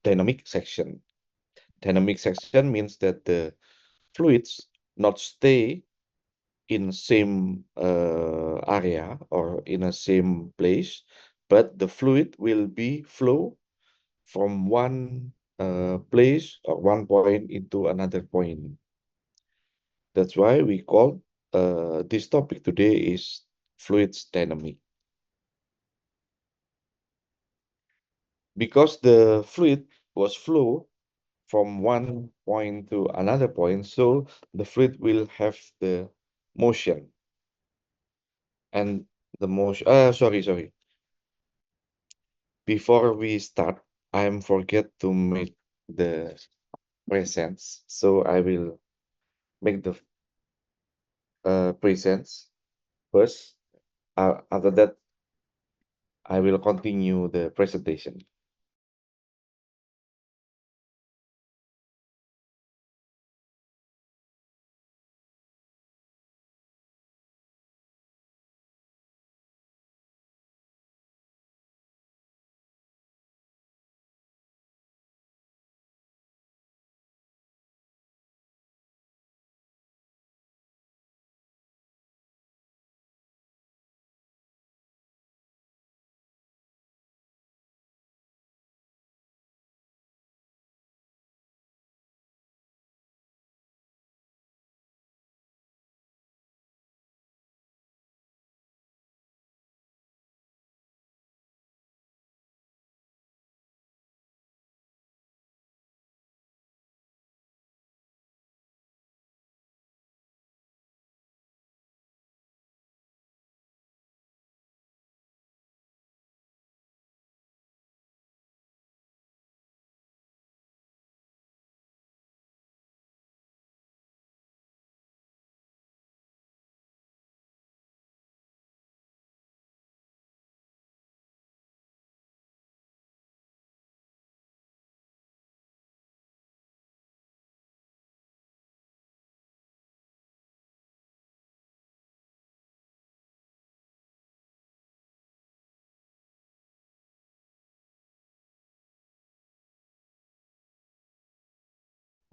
dynamic section. Dynamic section means that the fluids not stay in same area or in a same place, but the fluid will be flow from one place or one point into another point. That's why we call this topic today is fluids dynamic. Because the fluid was flow from one point to another point, so the fluid will have the motion. And the motion, sorry. Before we start, I forget to make the presents. So I will make the presents first. After that, I will continue the presentation.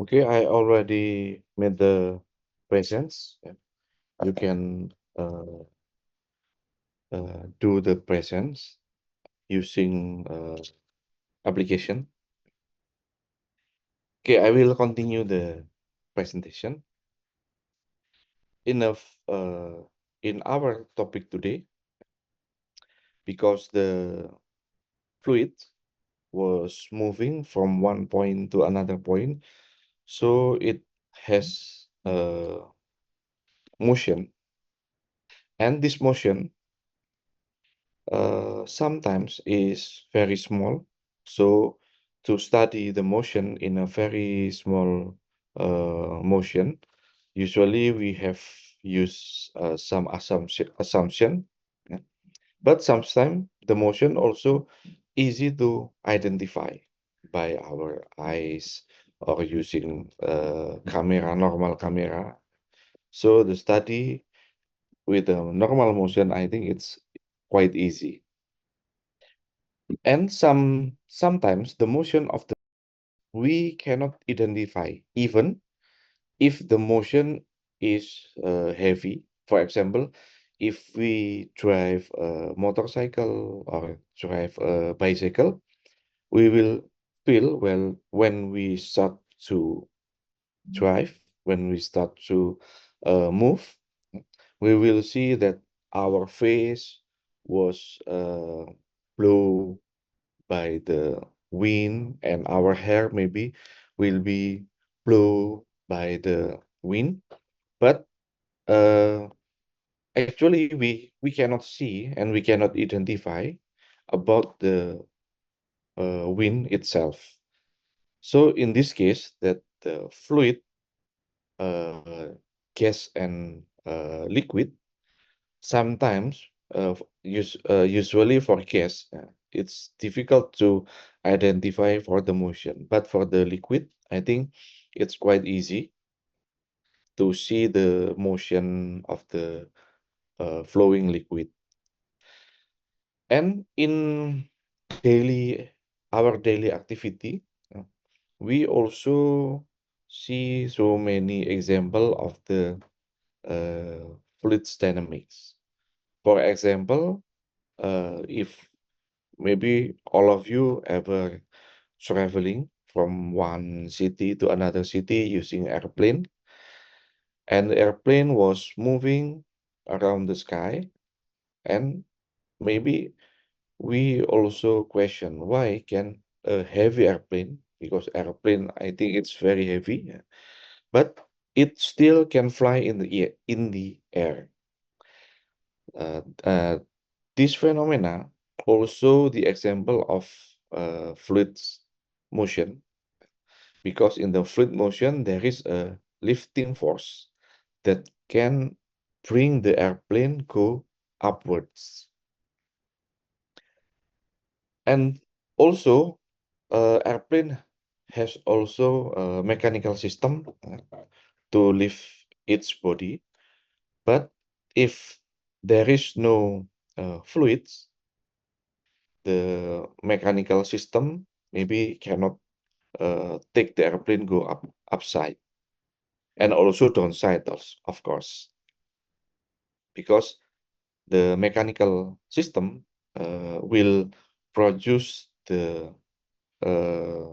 Okay, I already made the presents. Yeah. You can do the presents using application. Okay, I will continue the presentation. Enough in our topic today, because the fluid was moving from one point to another point, so it has motion, and this motion sometimes is very small. So to study the motion in a very small motion, usually we have used some assumption, yeah. But sometimes the motion also easy to identify by our eyes or using camera, normal camera. So the study with a normal motion, I think it's quite easy. And sometimes the motion of the we cannot identify, even if the motion is heavy. For example, if we drive a motorcycle or drive a bicycle, we will feel well when we start to drive, when we start to move, we will see that our face was blown by the wind, and our hair maybe will be blown by the wind. But uh, actually, we cannot see and we cannot identify about the wind itself. So in this case, that the fluid, uh, gas and liquid, sometimes usually for gas, it's difficult to identify for the motion, but for the liquid, I think it's quite easy to see the motion of the flowing liquid. And in daily our daily activity, we also see so many example of the fluids dynamics. For example, if maybe all of you ever traveling from one city to another city using airplane, and the airplane was moving around the sky, and maybe we also question why can a heavy airplane, because airplane I think it's very heavy, yeah, but it still can fly in the air. Uh, uh, this phenomena also the example of fluids motion, because in the fluid motion there is a lifting force that can bring the airplane go upwards. And also, airplane has also a mechanical system to lift its body. But if there is no fluids, the mechanical system maybe cannot take the airplane go upside and also downside, of course, because the mechanical system will produce the uh,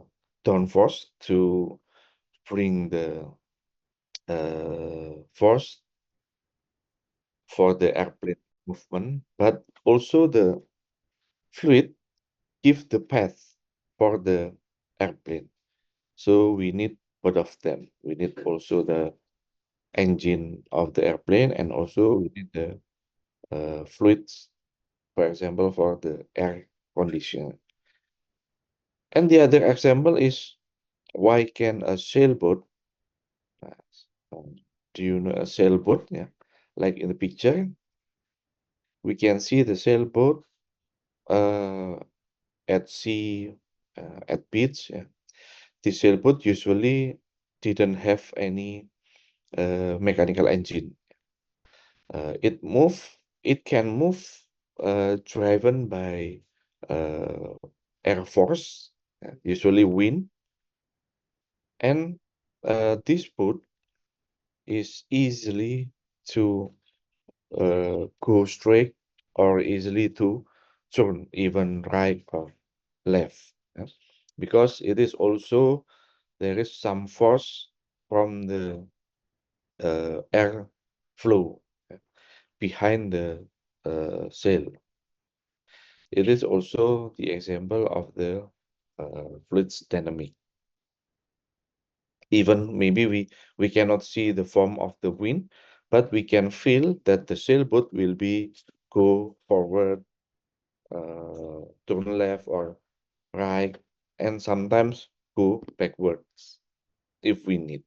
downforce to bring the force for the airplane movement, but also the fluid give the path for the airplane. So we need both of them. We need also the engine of the airplane, and also we need the fluids, for example, for the air conditioner. And the other example is, why can a sailboat, um, do you know a sailboat? Yeah, like in the picture, we can see the sailboat uh, at sea, at beach. Yeah. The sailboat usually didn't have any mechanical engine. It move. It can move driven by uh, air force, usually wind, and this boat is easily to go straight or easily to turn even right or left. Yes. Because it is also there is some force from the air flow behind the sail. It is also the example of the fluids dynamic. Even maybe we cannot see the form of the wind, but we can feel that the sailboat will be go forward, turn left or right, and sometimes go backwards if we need.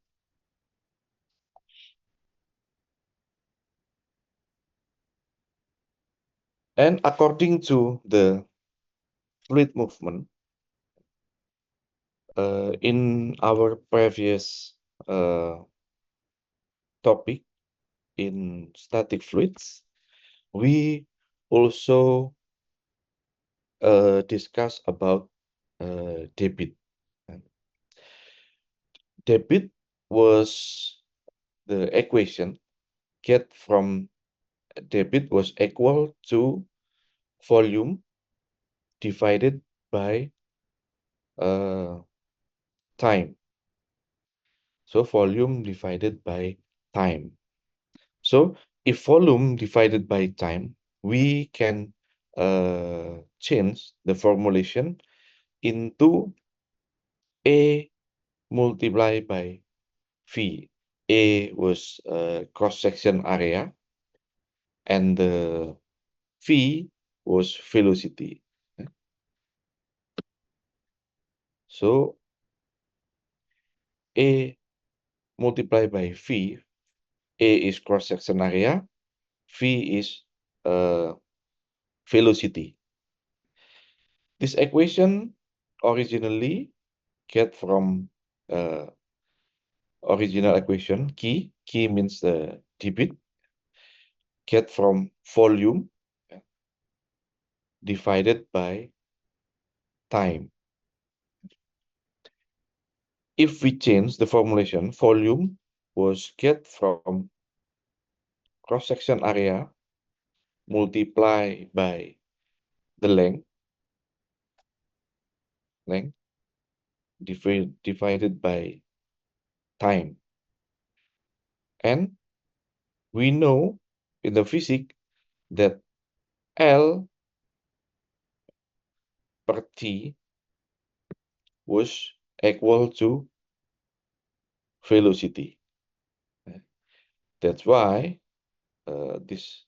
And according to the fluid movement, in our previous uh, topic in static fluids, we also discuss about debit. And debit was the equation get from debit was equal to volume divided by uh, time. So volume divided by time. So if volume divided by time, we can change the formulation into A multiplied by V. A was cross-section area, and the V was velocity. So A multiplied by V, A is cross-section area, V is uh, velocity. This equation originally get from uh, original equation key means the debit, get from volume divided by time. If we change the formulation, volume was get from cross-section area multiply by the length divided by time. And we know in the physics that L per T was equal to velocity. That's why this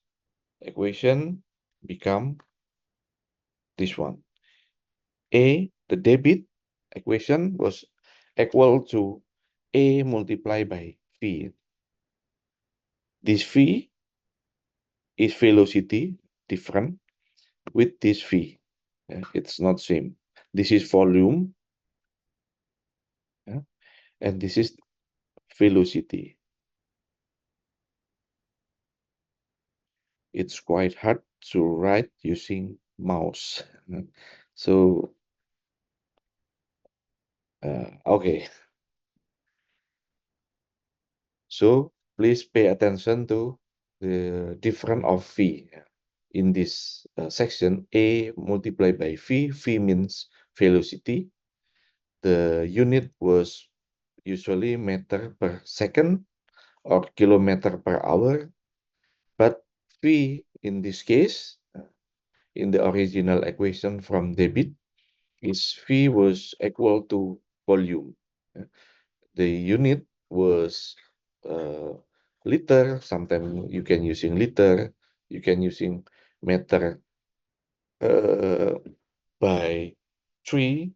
equation become this one. A, the debit equation was equal to A multiplied by V. This V is velocity different with this V. It's not same. This is volume, and this is velocity. It's quite hard to write using mouse. So, okay. So please pay attention to the difference of V. In this section, A multiplied by V. V means velocity. The unit was usually meter per second or kilometer per hour. But V in this case, in the original equation from debit, is V was equal to volume. The unit was liter. Sometimes you can using liter, you can using meter by 3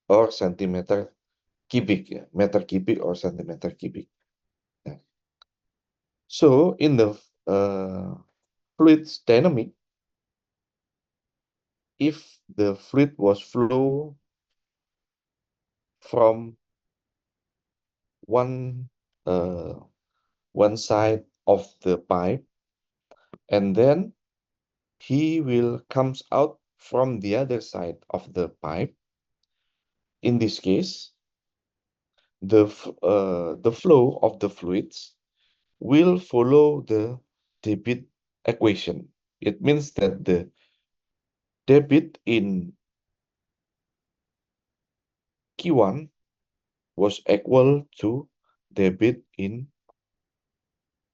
or centimeter cubic, meter cubic or centimeter cubic. So in the fluid's dynamic, if the fluid was flow from one one side of the pipe, and then he will comes out from the other side of the pipe. In this case, the flow of the fluids will follow the debit equation. It means that the debit in Q1 was equal to debit in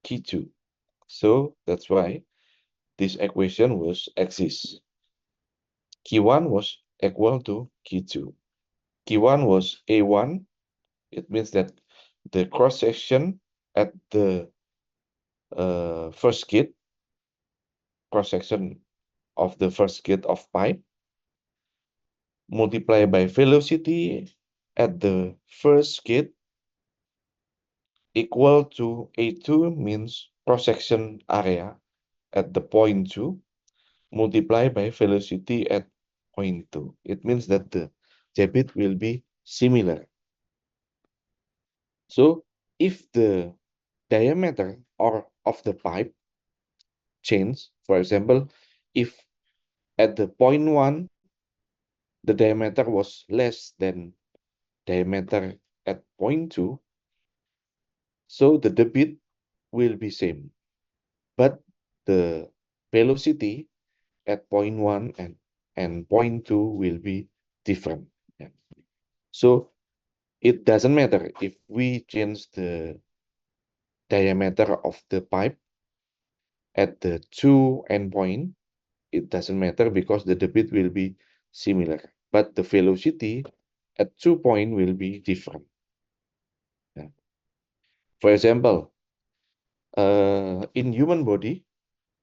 Q2. So that's why this equation was exists. Q1 was equal to Q2. Q1 was A1. It means that the cross section at the first gate, cross section of the first gate of pipe, multiplied by velocity at the first gate equal to A2 means cross section area at the point 2 multiplied by velocity at point 2. It means that the debit will be similar. So if the diameter or of the pipe change, for example, if at the point 1 the diameter was less than diameter at point 2, so the debit will be same, but the velocity at point 1 and point 2 will be different. Yeah. So it doesn't matter if we change the diameter of the pipe at the two endpoint, it doesn't matter because the debit will be similar, but the velocity at 2 point will be different. Yeah. For example, in human body,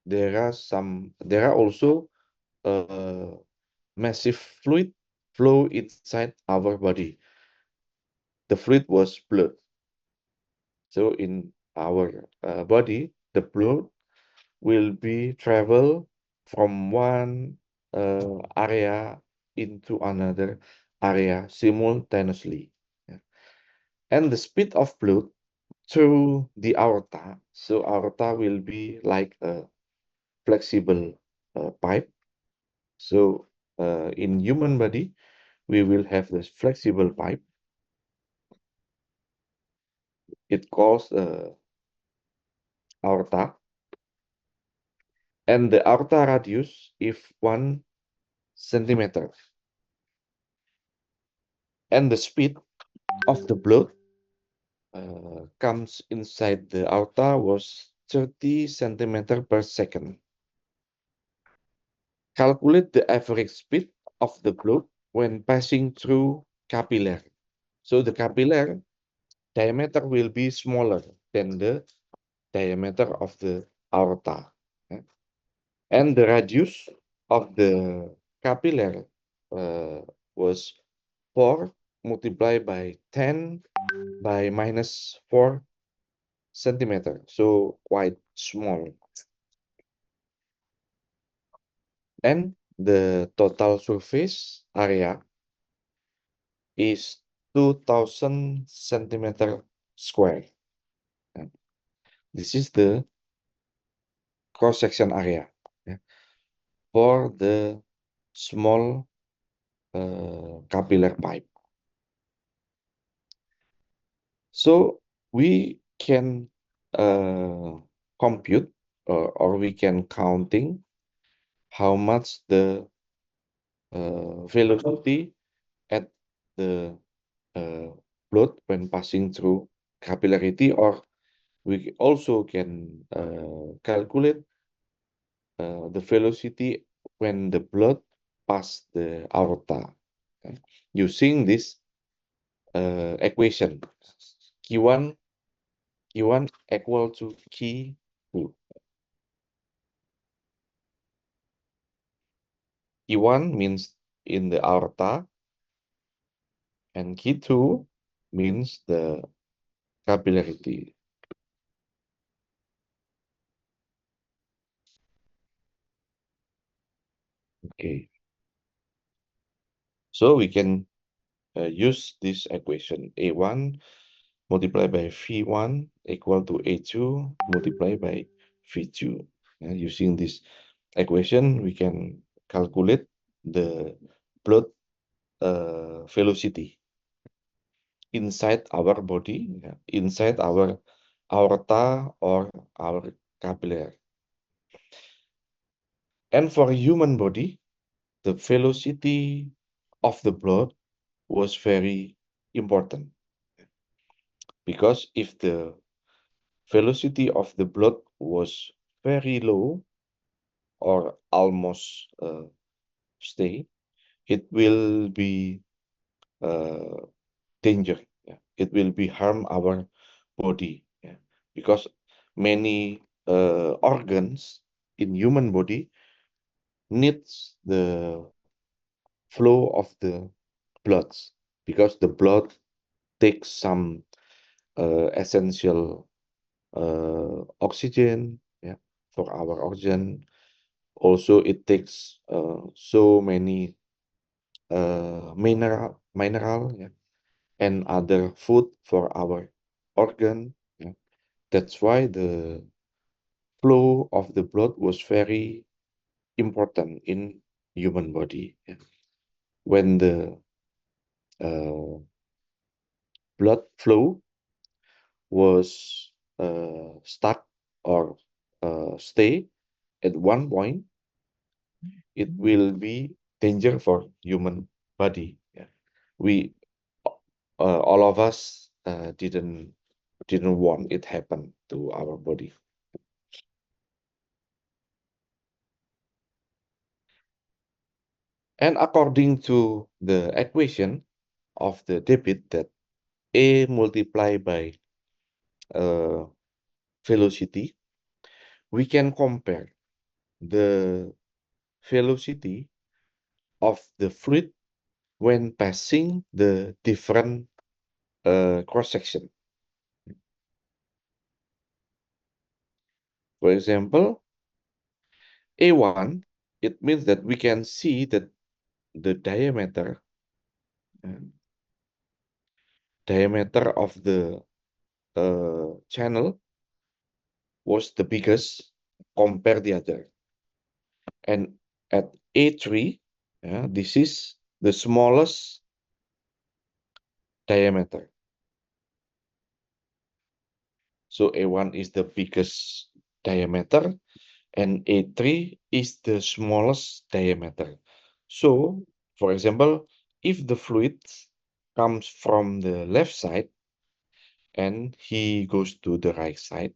there are also massive fluid flow inside our body. The fluid was blood. So in our body, the blood will be travel from one area into another area simultaneously. Yeah. And the speed of blood through the aorta. So aorta will be like a flexible pipe. So in human body, we will have this flexible pipe. It calls aorta, and the aorta radius is 1 centimeter, and the speed of the blood comes inside the aorta was 30 centimeter per second. Calculate the average speed of the blood when passing through capillary. So the capillary diameter will be smaller than the diameter of the aorta. And the radius of the capillary was 4 multiplied by 10 by minus 4 centimeter, so quite small. And the total surface area is 2000 centimeter square. And this is the cross-section area, yeah, for the small capillary pipe. So we can compute or we can counting how much the velocity at the uh, blood when passing through capillarity, or we also can calculate the velocity when the blood pass the aorta, okay, using this equation Q1 equal to Q2. Q1 means in the aorta, and Q2 means the capillarity. Okay, so we can use this equation A1 multiplied by V1 equal to A2 multiplied by V2. Using this equation, we can calculate the blood velocity inside our body, inside our aorta or our capillary. And for a human body, the velocity of the blood was very important, because if the velocity of the blood was very low or almost stay, it will be uh, danger. Yeah. It will be harm our body. Yeah. Because many organs in human body needs the flow of the bloods, because the blood takes some essential oxygen, yeah, for our oxygen. Also, it takes so many mineral, yeah, and other food for our organ. Yeah. That's why the flow of the blood was very important in human body. Yeah. When the uh, blood flow was stuck or stay at one point, it will be danger for human body. Yeah. We all of us didn't want it happen to our body. And according to the equation of the debit, that A multiplied by uh, velocity, we can compare the velocity of the fluid when passing the different cross section. For example, A1, it means that we can see that the uh, diameter of the channel was the biggest compared the other. And at A3, this is the smallest diameter. So A1 is the biggest diameter and A3 is the smallest diameter. So, for example, if the fluid comes from the left side and he goes to the right side,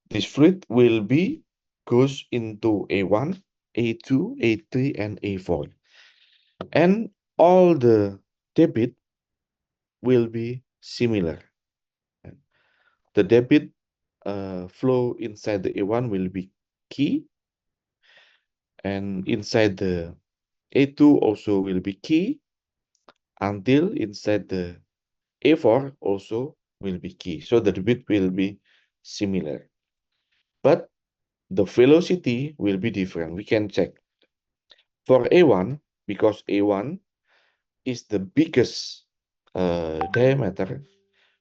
this fluid will be goes into A1, A2, A3, and A4. And all the debit will be similar. The debit flow inside the A1 will be key, and inside the A2 also will be key, until inside the A4 also will be key. So the debit will be similar. But the velocity will be different. We can check. For A1, because A1 is the biggest diameter,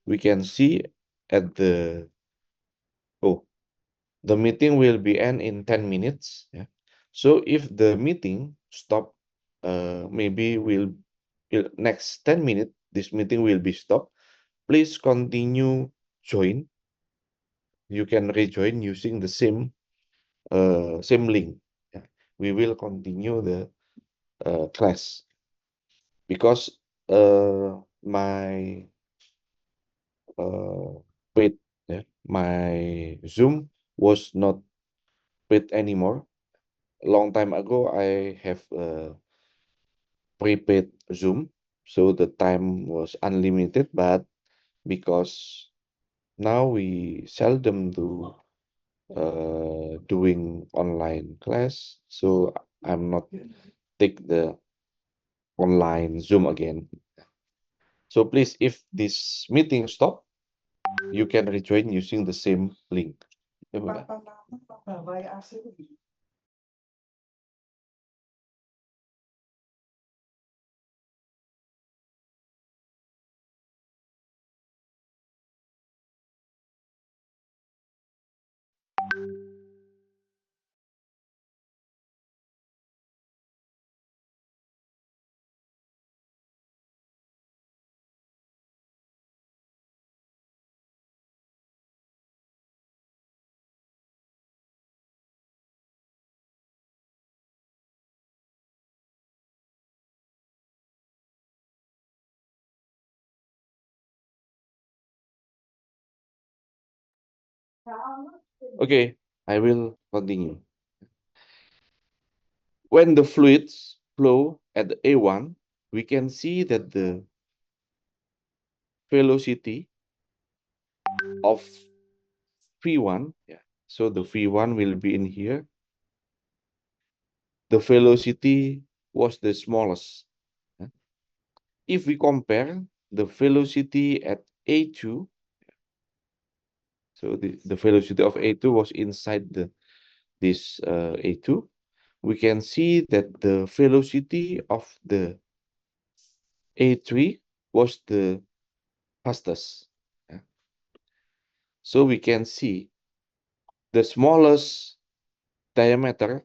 we can see at the, oh, the meeting will be end in 10 minutes. Yeah. So if the meeting stop, maybe will next 10 minutes, this meeting will be stopped. Please continue join. You can rejoin using the same link. Yeah. We will continue the class because my uh, paid, yeah, my Zoom was not paid anymore. Long time ago, I have prepaid Zoom, so the time was unlimited. But because now we seldom do doing online class, so I'm not take the online Zoom again. So please, if this meeting stop, you can rejoin using the same link. Okay, I will continue. When the fluids flow at A1, we can see that the velocity of V1, yeah, so the V1 will be in here. The velocity was the smallest. Yeah. If we compare the velocity at A2, so the velocity of A2 was inside this A2, we can see that the velocity of the A3 was the fastest. Yeah. So we can see the smallest diameter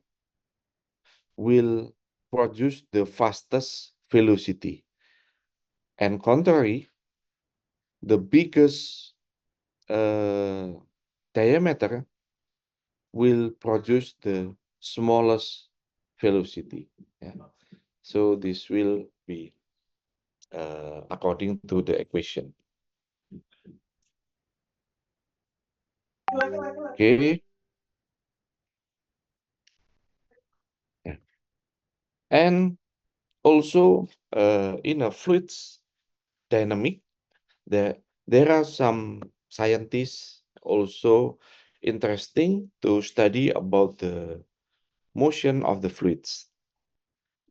will produce the fastest velocity. And contrary, the biggest diameter will produce the smallest velocity. Yeah. So this will be according to the equation. Okay. Yeah. And also in a fluids dynamic, there there are some scientists also interesting to study about the motion of the fluids.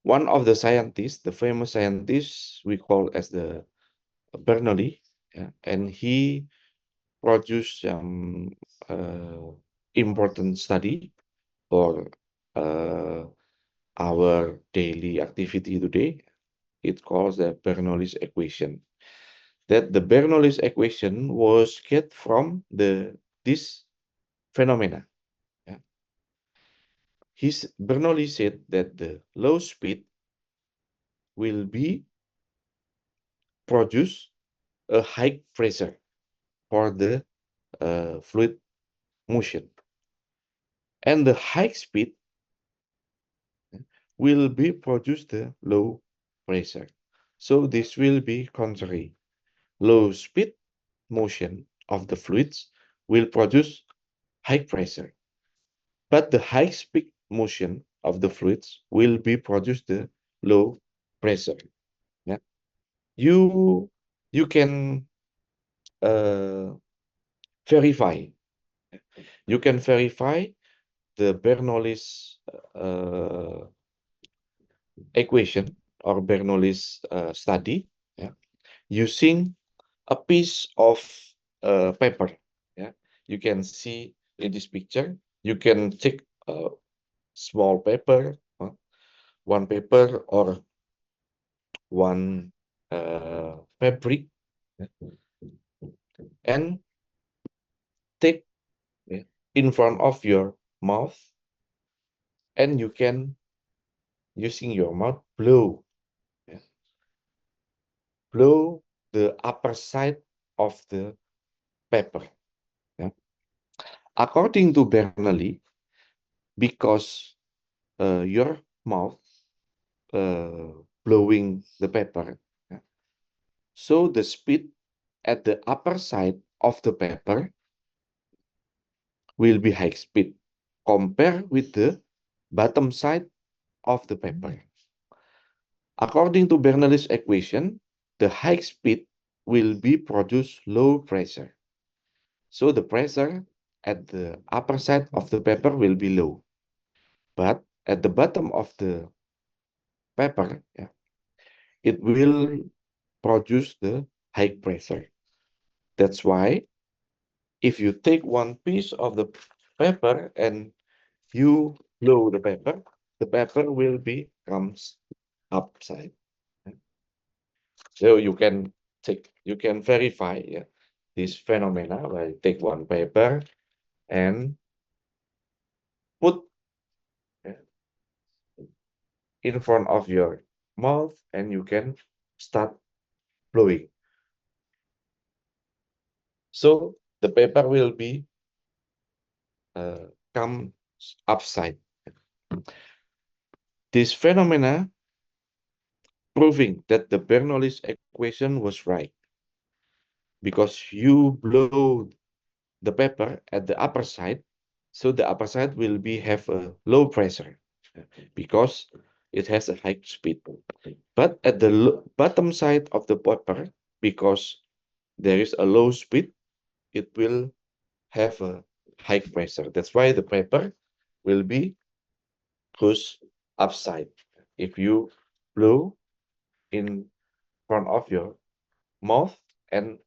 One of the scientists, the famous scientist we call as the Bernoulli, yeah, and he produced some important study for uh, our daily activity today. It calls the Bernoulli's equation. That the Bernoulli's equation was get from this phenomena. Yeah. Bernoulli said that the low speed will be produced a high pressure for the fluid motion. And the high speed will be produce the low pressure. So this will be contrary. Low speed motion of the fluids will produce high pressure, but the high speed motion of the fluids will be produce the low pressure. Yeah. You you can uh, verify. You can verify the Bernoulli's uh, equation or Bernoulli's study, yeah, using a piece of paper. Yeah, you can see in this picture. You can take a small paper, one paper or one fabric, yeah, and take, yeah, in front of your mouth, and you can using your mouth blow, yeah, blow the upper side of the paper. Yeah. According to Bernoulli, because your mouth uh, blowing the paper, yeah, so the speed at the upper side of the paper will be high speed compared with the bottom side of the paper. According to Bernoulli's equation, the high speed will be produce low pressure. So the pressure at the upper side of the paper will be low, but at the bottom of the paper, yeah, it will produce the high pressure. That's why if you take one piece of the paper and you blow the paper will be comes upside. So you can verify, yeah, this phenomena by take one paper and put, yeah, in front of your mouth and you can start blowing. So the paper will be come upside. This phenomena proving that the Bernoulli's equation was right because you blow the paper at the upper side, so the upper side will be have a low pressure because it has a high speed. But at the bottom side of the paper, because there is a low speed, it will have a high pressure. That's why the paper will be pushed upside. If you blow in front of your mouth and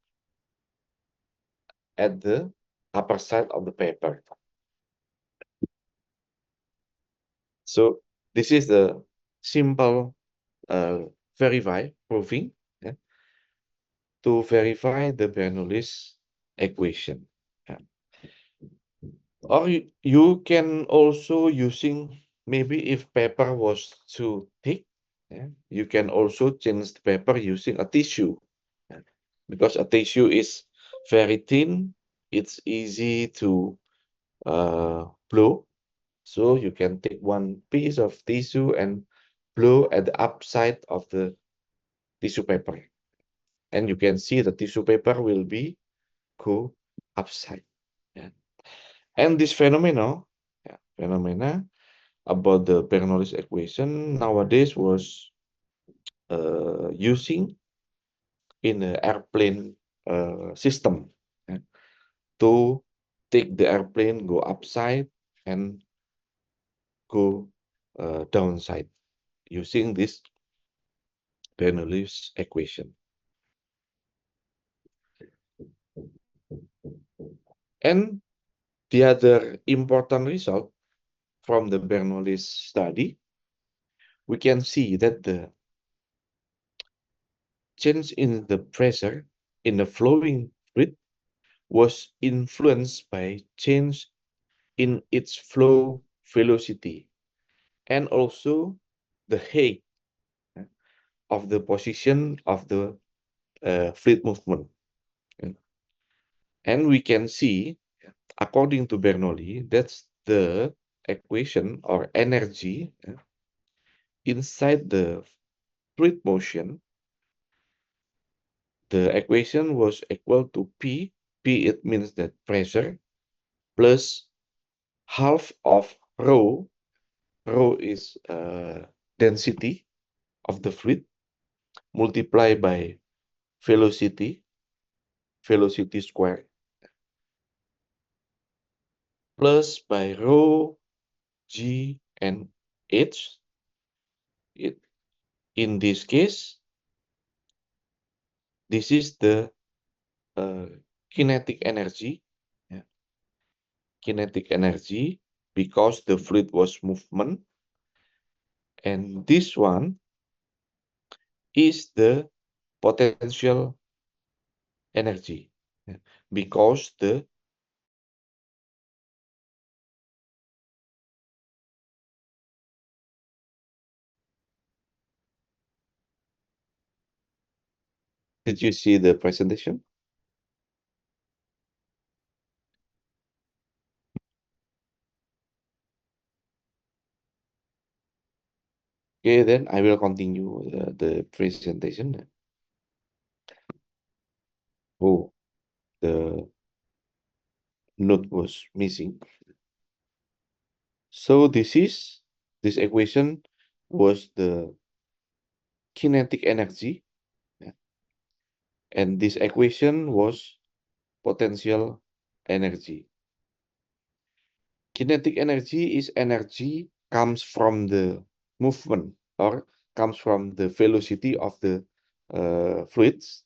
at the upper side of the paper. So this is the simple verify proving, yeah, to verify the Bernoulli's equation. Yeah. Or you can also using maybe if paper was too thick, yeah, you can also change the paper using a tissue, yeah, because a tissue is very thin, it's easy to blow. So you can take one piece of tissue and blow at the upside of the tissue paper. And you can see the tissue paper will be go upside. Yeah. And this phenomena, yeah, phenomena about the Bernoulli's equation nowadays was using in an airplane system, yeah, to take the airplane go upside and go downside using this Bernoulli's equation. And the other important result from the Bernoulli's study, we can see that the change in the pressure in the flowing fluid was influenced by change in its flow velocity and also the height of the position of the fluid movement. And we can see, according to Bernoulli, that's the equation or energy inside the fluid motion. The equation was equal to P. P, it means that pressure, plus half of rho. Rho is density of the fluid, multiplied by velocity, velocity square, plus by rho, g, and h. In this case, this is the uh, kinetic energy. Yeah. Kinetic energy, because the fluid was movement. And this one is the potential energy. Yeah. Because the Did you see the presentation? Okay, then I will continue the presentation. Oh, the note was missing. So this equation was the kinetic energy, yeah, and this equation was potential energy. Kinetic energy is energy comes from the movement or comes from the velocity of the fluids,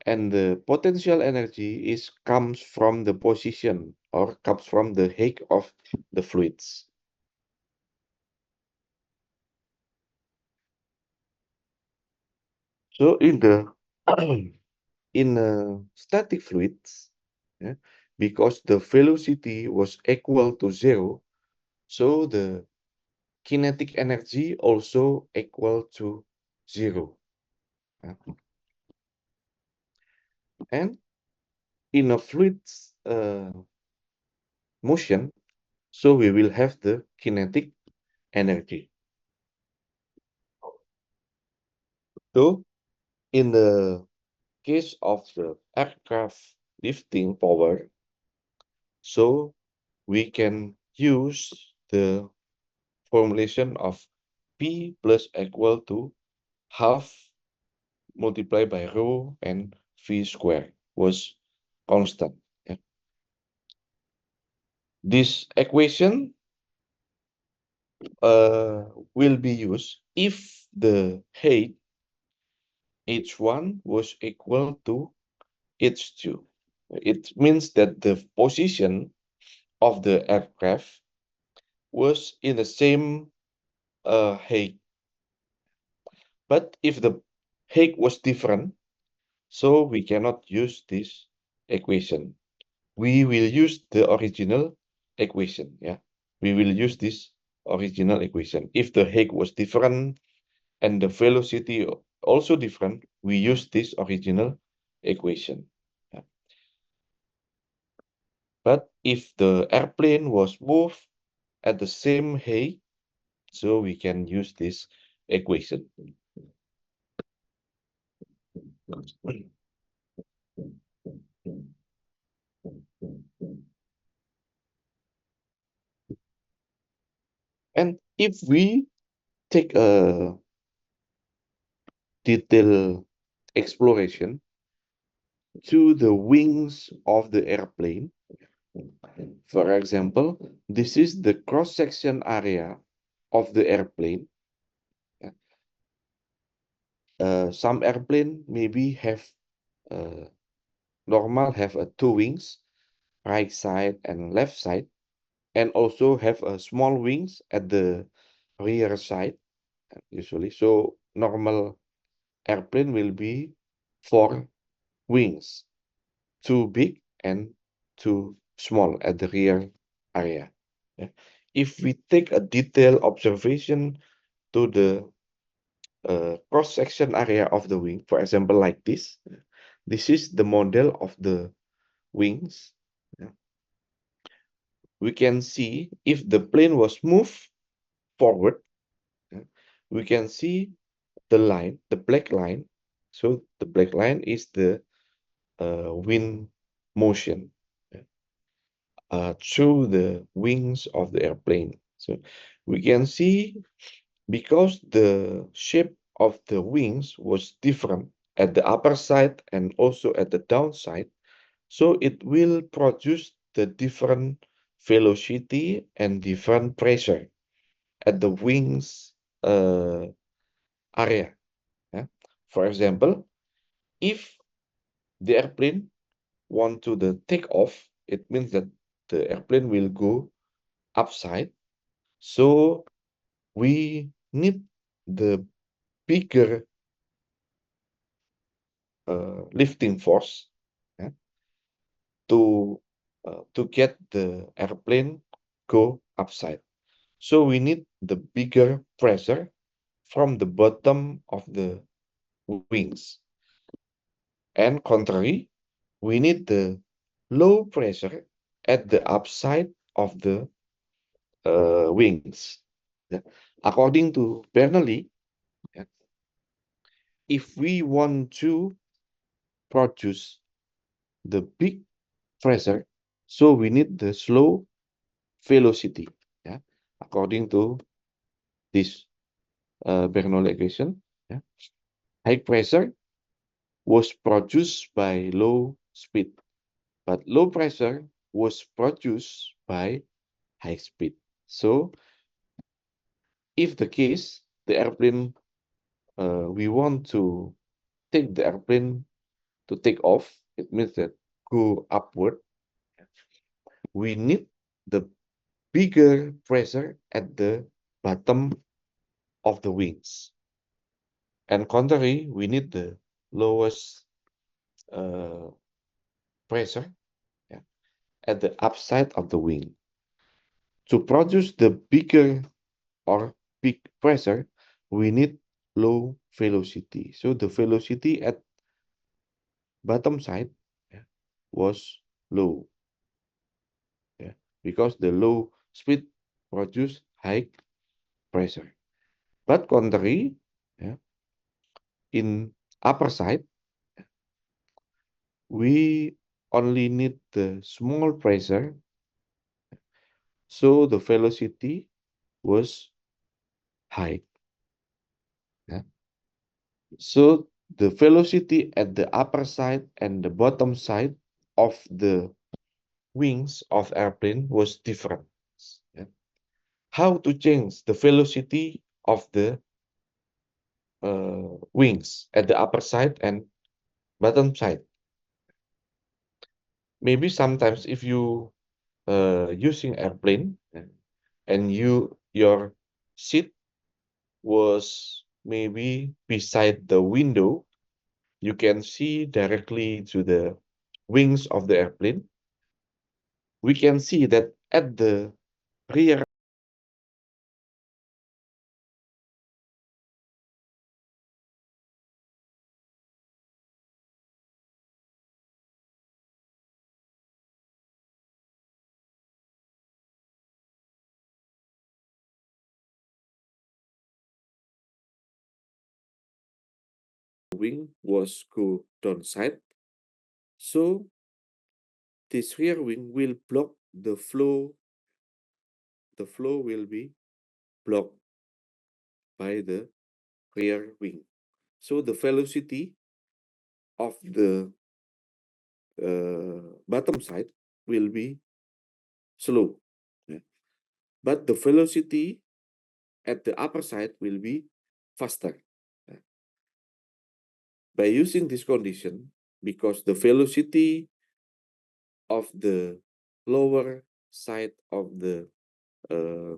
and the potential energy is comes from the position or comes from the height of the fluids. So in the in static fluids, yeah, because the velocity was equal to 0, so the kinetic energy also equal to 0. Yeah. And in a fluid motion, so we will have the kinetic energy. So in the case of the aircraft lifting power, so we can use the formulation of P plus equal to half multiplied by rho and V square was constant. Yeah. This equation will be used if the height h1 was equal to h2. It means that the position of the aircraft was in the same height. But if the height was different, so we cannot use this equation. We will use the original equation. Yeah, we will use this original equation. If the height was different and the velocity also different, we use this original equation. Yeah. But if the airplane was moved at the same height, so we can use this equation. And if we take a detailed exploration to the wings of the airplane, for example, this is the cross-section area of the airplane. Some airplane maybe have normal have two wings, right side and left side, and also have a small wings at the rear side usually. So normal airplane will be 4 wings, 2 big and 2 small at the rear area. Yeah. If we take a detailed observation to the cross-section area of the wing, for example, like this. This is the model of the wings. Yeah. We can see if the plane was moved forward, yeah, we can see the line, the black line. So the black line is the wind motion, yeah, through the wings of the airplane. So we can see because the shape of the wings was different at the upper side and also at the downside, so it will produce the different velocity and different pressure at the wings area. Yeah. For example, if the airplane want to the take off, it means that the airplane will go upside. So we need the bigger lifting force, yeah, to get the airplane go upside. So we need the bigger pressure from the bottom of the wings. And contrary, we need the low pressure at the upside of the wings. Yeah. According to Bernoulli, yeah, if we want to produce the big pressure, so we need the slow velocity. Yeah. According to this Bernoulli equation, yeah, high pressure was produced by low speed, but low pressure was produced by high speed. So if the case, the airplane, we want to take the airplane to take off, it means that go upward, we need the bigger pressure at the bottom of the wings. And contrary, we need the lowest uh, pressure, yeah, at the upside of the wing. To produce the bigger or big pressure, we need low velocity. So the velocity at bottom side, yeah, was low, yeah, because the low speed produce high pressure. But contrary, yeah, in upper side, we only need the small pressure, so the velocity was high. Yeah. So the velocity at the upper side and the bottom side of the wings of airplane was different. Yeah. How to change the velocity of the wings at the upper side and bottom side? Maybe sometimes if you using airplane, and your seat was maybe beside the window, you can see directly to the wings of the airplane. We can see that at the rear wing was go downside, so this rear wing will block the flow. The flow will be blocked by the rear wing. So the velocity of the bottom side will be slow. Yeah. But the velocity at the upper side will be faster. Yeah. By using this condition, because the velocity of the lower side of the uh,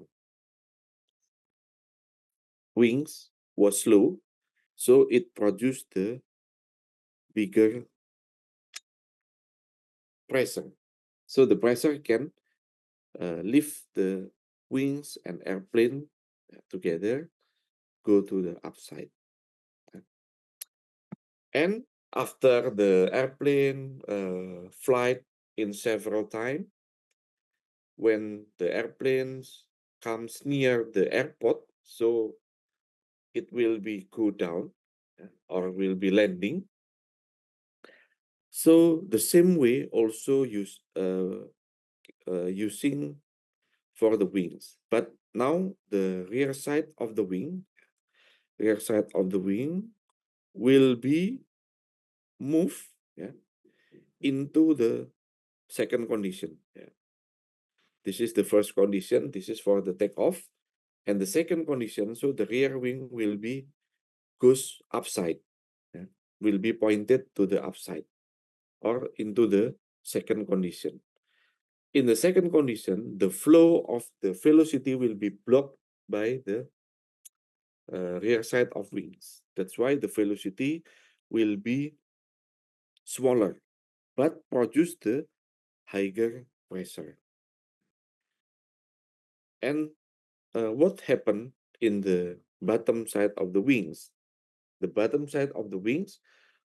wings was slow, so it produced the bigger pressure. So the pressure can lift the wings and airplane together, go to the upside. And after the airplane flight in several times, when the airplanes comes near the airport, so it will be cool down or will be landing. So the same way also using for the wings, but now the rear side of the wing will be moved, yeah, into the second condition. Yeah. This is the first condition. This is for the takeoff. And the second condition, so the rear wing will be goes upside, yeah, will be pointed to the upside or into the second condition. In the second condition, the flow of the velocity will be blocked by the rear side of wings. That's why the velocity will be smaller, but produce the higher pressure. And what happened in the bottom side of the wings? The bottom side of the wings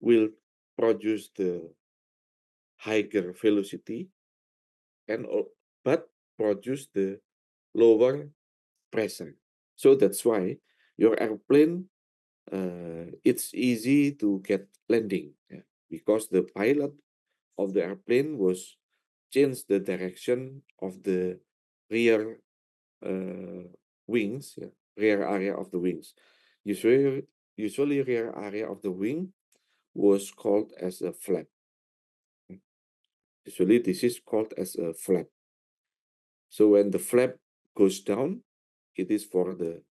will produce the higher velocity and but produce the lower pressure. So that's why your airplane it's easy to get landing, yeah, because the pilot of the airplane was changed the direction of the rear uh, wings, yeah, rear area of the wings. Usually, usually rear area of the wing was called as a flap. Usually, this is called as a flap. So when the flap goes down, it is for the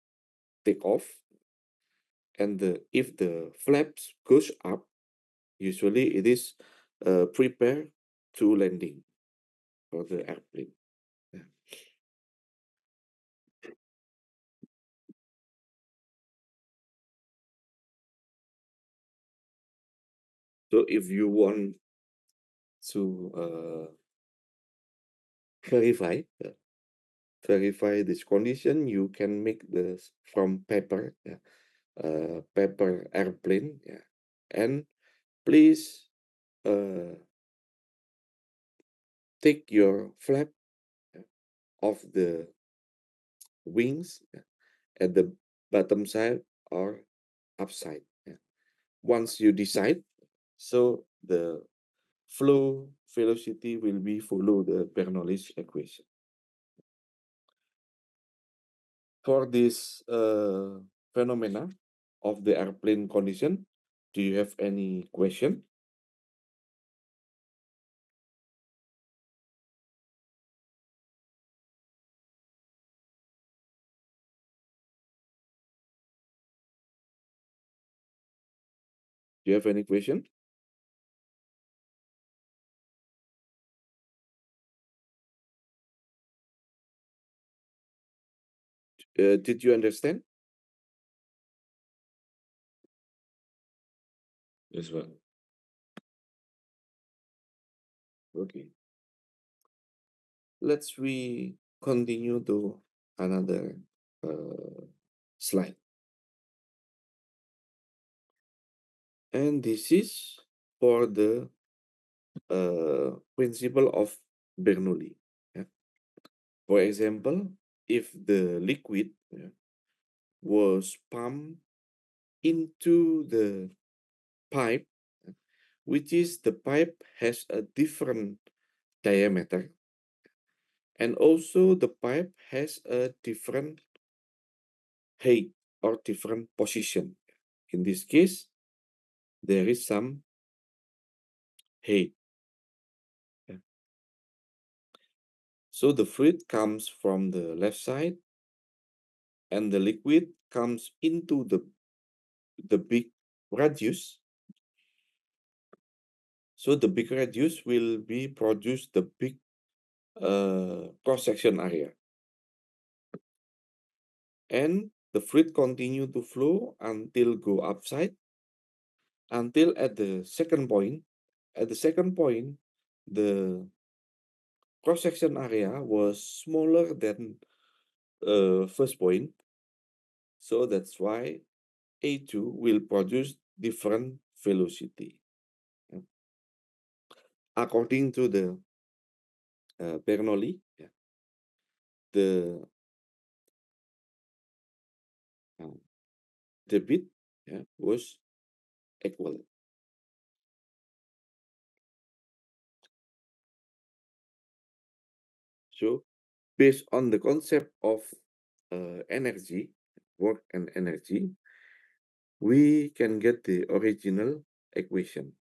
takeoff, and if the flaps goes up, usually it is prepared to landing for the airplane. Yeah. So if you want to verify verify this condition, you can make this from paper, yeah, paper airplane, yeah, and please take your flap, yeah, of the wings, yeah, at the bottom side or upside. Yeah. Once you decide, so the flow velocity will be follow the Bernoulli's equation. For this phenomena of the airplane condition, do you have any question? Do you have any question? Did you understand? Yes, well. Okay. Let's we continue to another slide. And this is for the principle of Bernoulli. Yeah. For example, if the liquid, yeah, was pumped into the pipe, which is the pipe has a different diameter, and also the pipe has a different height or different position. In this case, there is some height. Yeah. So the fluid comes from the left side, and the liquid comes into the big radius. So the big radius will be produce the big cross-section area. And the fluid continue to flow until go upside, until at the second point. At the second point, the cross-section area was smaller than first point. So that's why A2 will produce different velocity. According to the Bernoulli, the uh, the bit was equal. So based on the concept of energy, work and energy, we can get the original equation,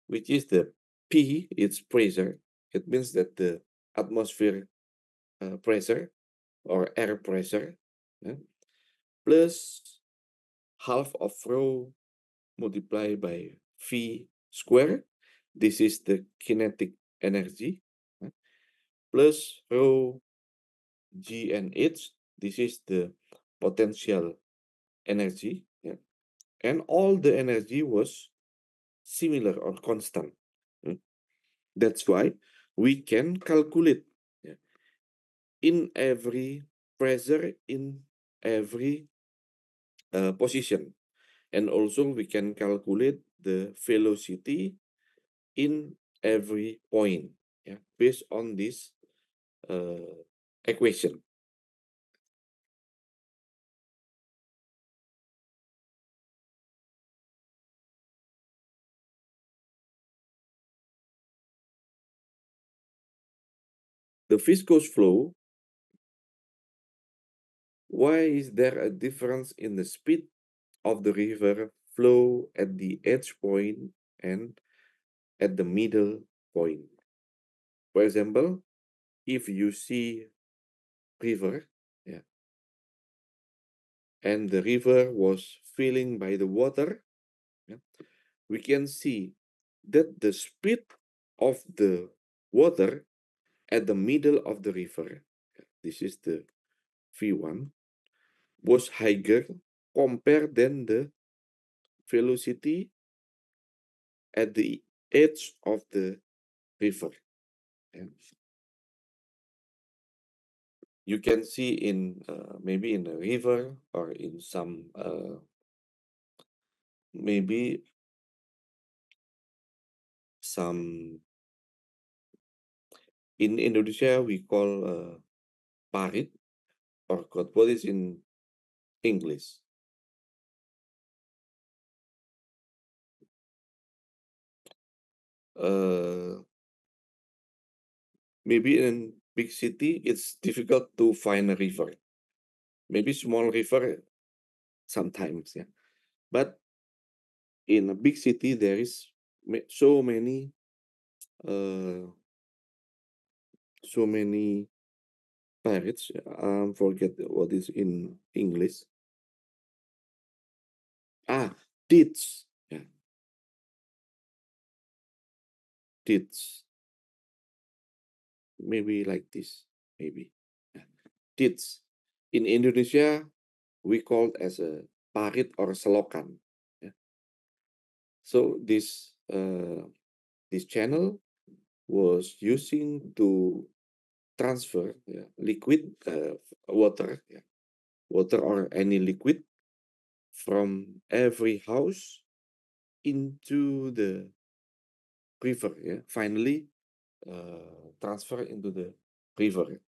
which is the P, it's pressure. It means that the atmosphere pressure or air pressure plus half of rho multiplied by V square. This is the kinetic energy plus rho G and H. This is the potential energy. And all the energy was similar or constant. That's why we can calculate in every pressure in every position. And also we can calculate the velocity in every point based on this equation. The viscous flow, why is there a difference in the speed of the river flow at the edge point and at the middle point? For example, if you see river, and the river was filling by the water, we can see that the speed of the water at the middle of the river, this is the V1, was higher compared than the velocity at the edge of the river. And you can see in maybe in a river or in some maybe some in Indonesia we call parit or kot. What is in English? Uh, Maybe in big city it's difficult to find a river. Maybe small river sometimes, but in a big city there is so many uh so many pirates. Forget what is in English. Deeds. Deeds. Maybe like this. Maybe. Deeds. In Indonesia, we call it as a parit or selokan. So this channel was using to transfer liquid water, water or any liquid from every house into the river. Finally, transfer into the river.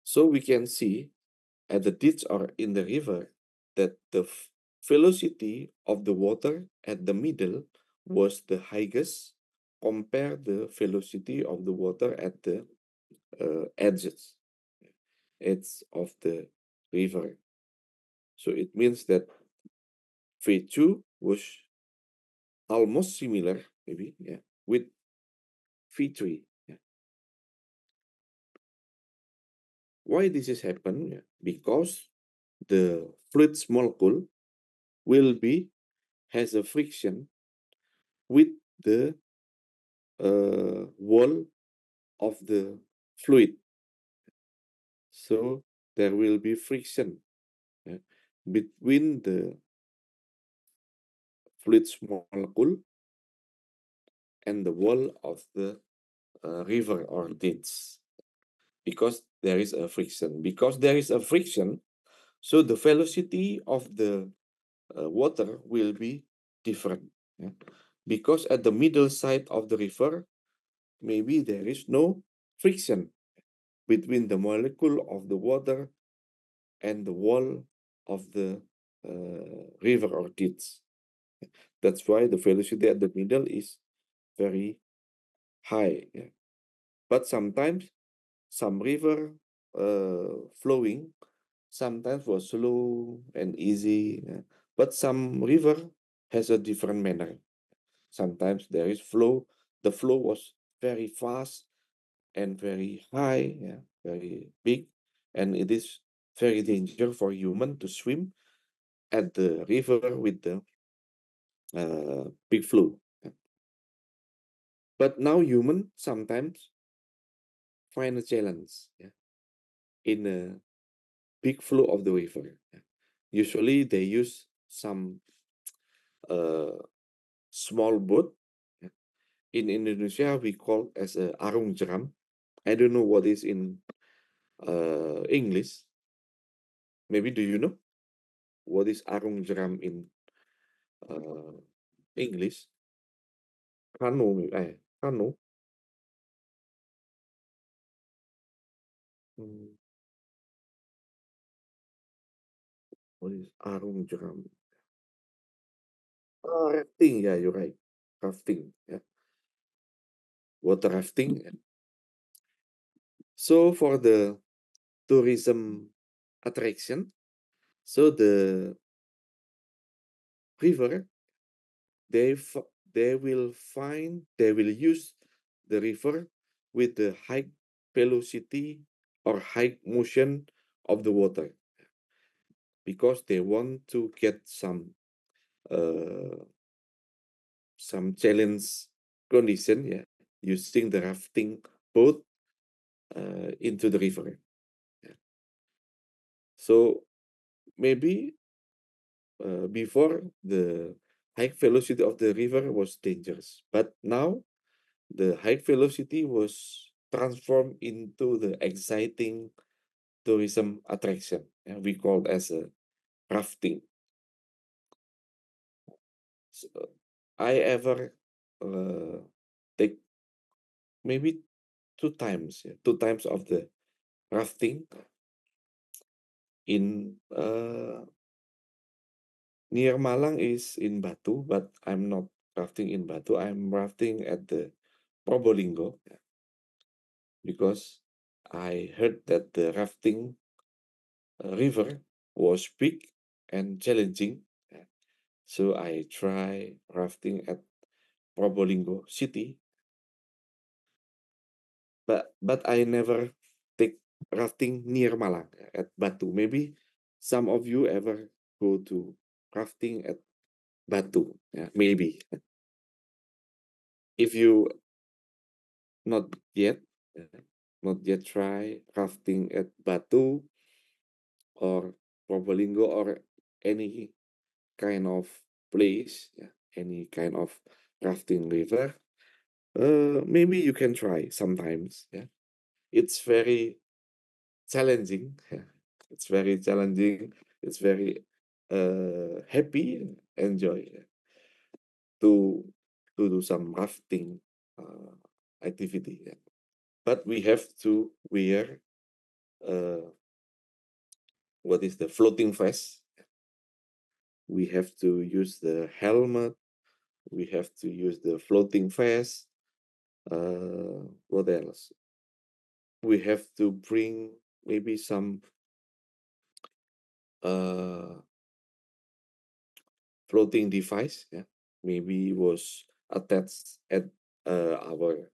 So we can see at the ditch or in the river that the velocity of the water at the middle was the highest compared the velocity of the water at the edges of the river. So it means that V2 was almost similar, maybe, with V3. Why this is happen? Because the fluid's molecule will be has a friction with the wall of the fluid. So there will be friction between the fluid's molecule and the wall of the river or ditch because there is a friction. Because there is a friction, So the velocity of the water will be different. Yeah. Because at the middle side of the river, maybe there is no friction between the molecule of the water and the wall of the river or ditch. That's why the velocity at the middle is very high. Yeah. But sometimes some river flowing sometimes was slow and easy, yeah. But some river has a different manner. Sometimes there is flow. The flow was very fast and very high, yeah, very big, and it is very dangerous for human to swim at the river with the big flow. Yeah. But now human sometimes find a challenge, yeah, in a big flow of the river. Yeah. Usually they use some uh, small boat. Yeah. In Indonesia, we call as a arung jeram. I don't know what is in English. Maybe do you know what is arung jeram in uh, English? Kano. Hmm, what is arung jeram? Rafting. Yeah, you're right. Rafting. Yeah, water rafting. Yeah. So for the tourism attraction, so the river they f- they will use the river with the high velocity or high motion of the water because they want to get uh, some challenge condition, yeah, using the rafting boat into the river. Yeah. So maybe before the high velocity of the river was dangerous, but now the high velocity was transformed into the exciting tourism attraction. Yeah, we call it as a rafting. So I ever uh, take maybe two times, yeah, two times of the rafting in near Malang is in Batu, but I'm not rafting in Batu. I'm rafting at the Probolinggo, yeah, because I heard that the rafting river was big and challenging. Yeah. So I try rafting at Probolinggo city, but I never take rafting near Malang at Batu. Maybe some of you ever go to rafting at Batu. Yeah, maybe. If you not yet, uh, not yet try rafting at Batu or Probolinggo or any kind of place, yeah, any kind of rafting river, maybe you can try sometimes. Yeah, it's very challenging. Yeah. It's very challenging. It's very happy, enjoy, yeah, to do some rafting uh, activity. Yeah. But we have to wear uh, what is the floating vest. We have to use the helmet. We have to use the floating vest. What else? We have to bring maybe some uh, floating device. Yeah, maybe was attached at our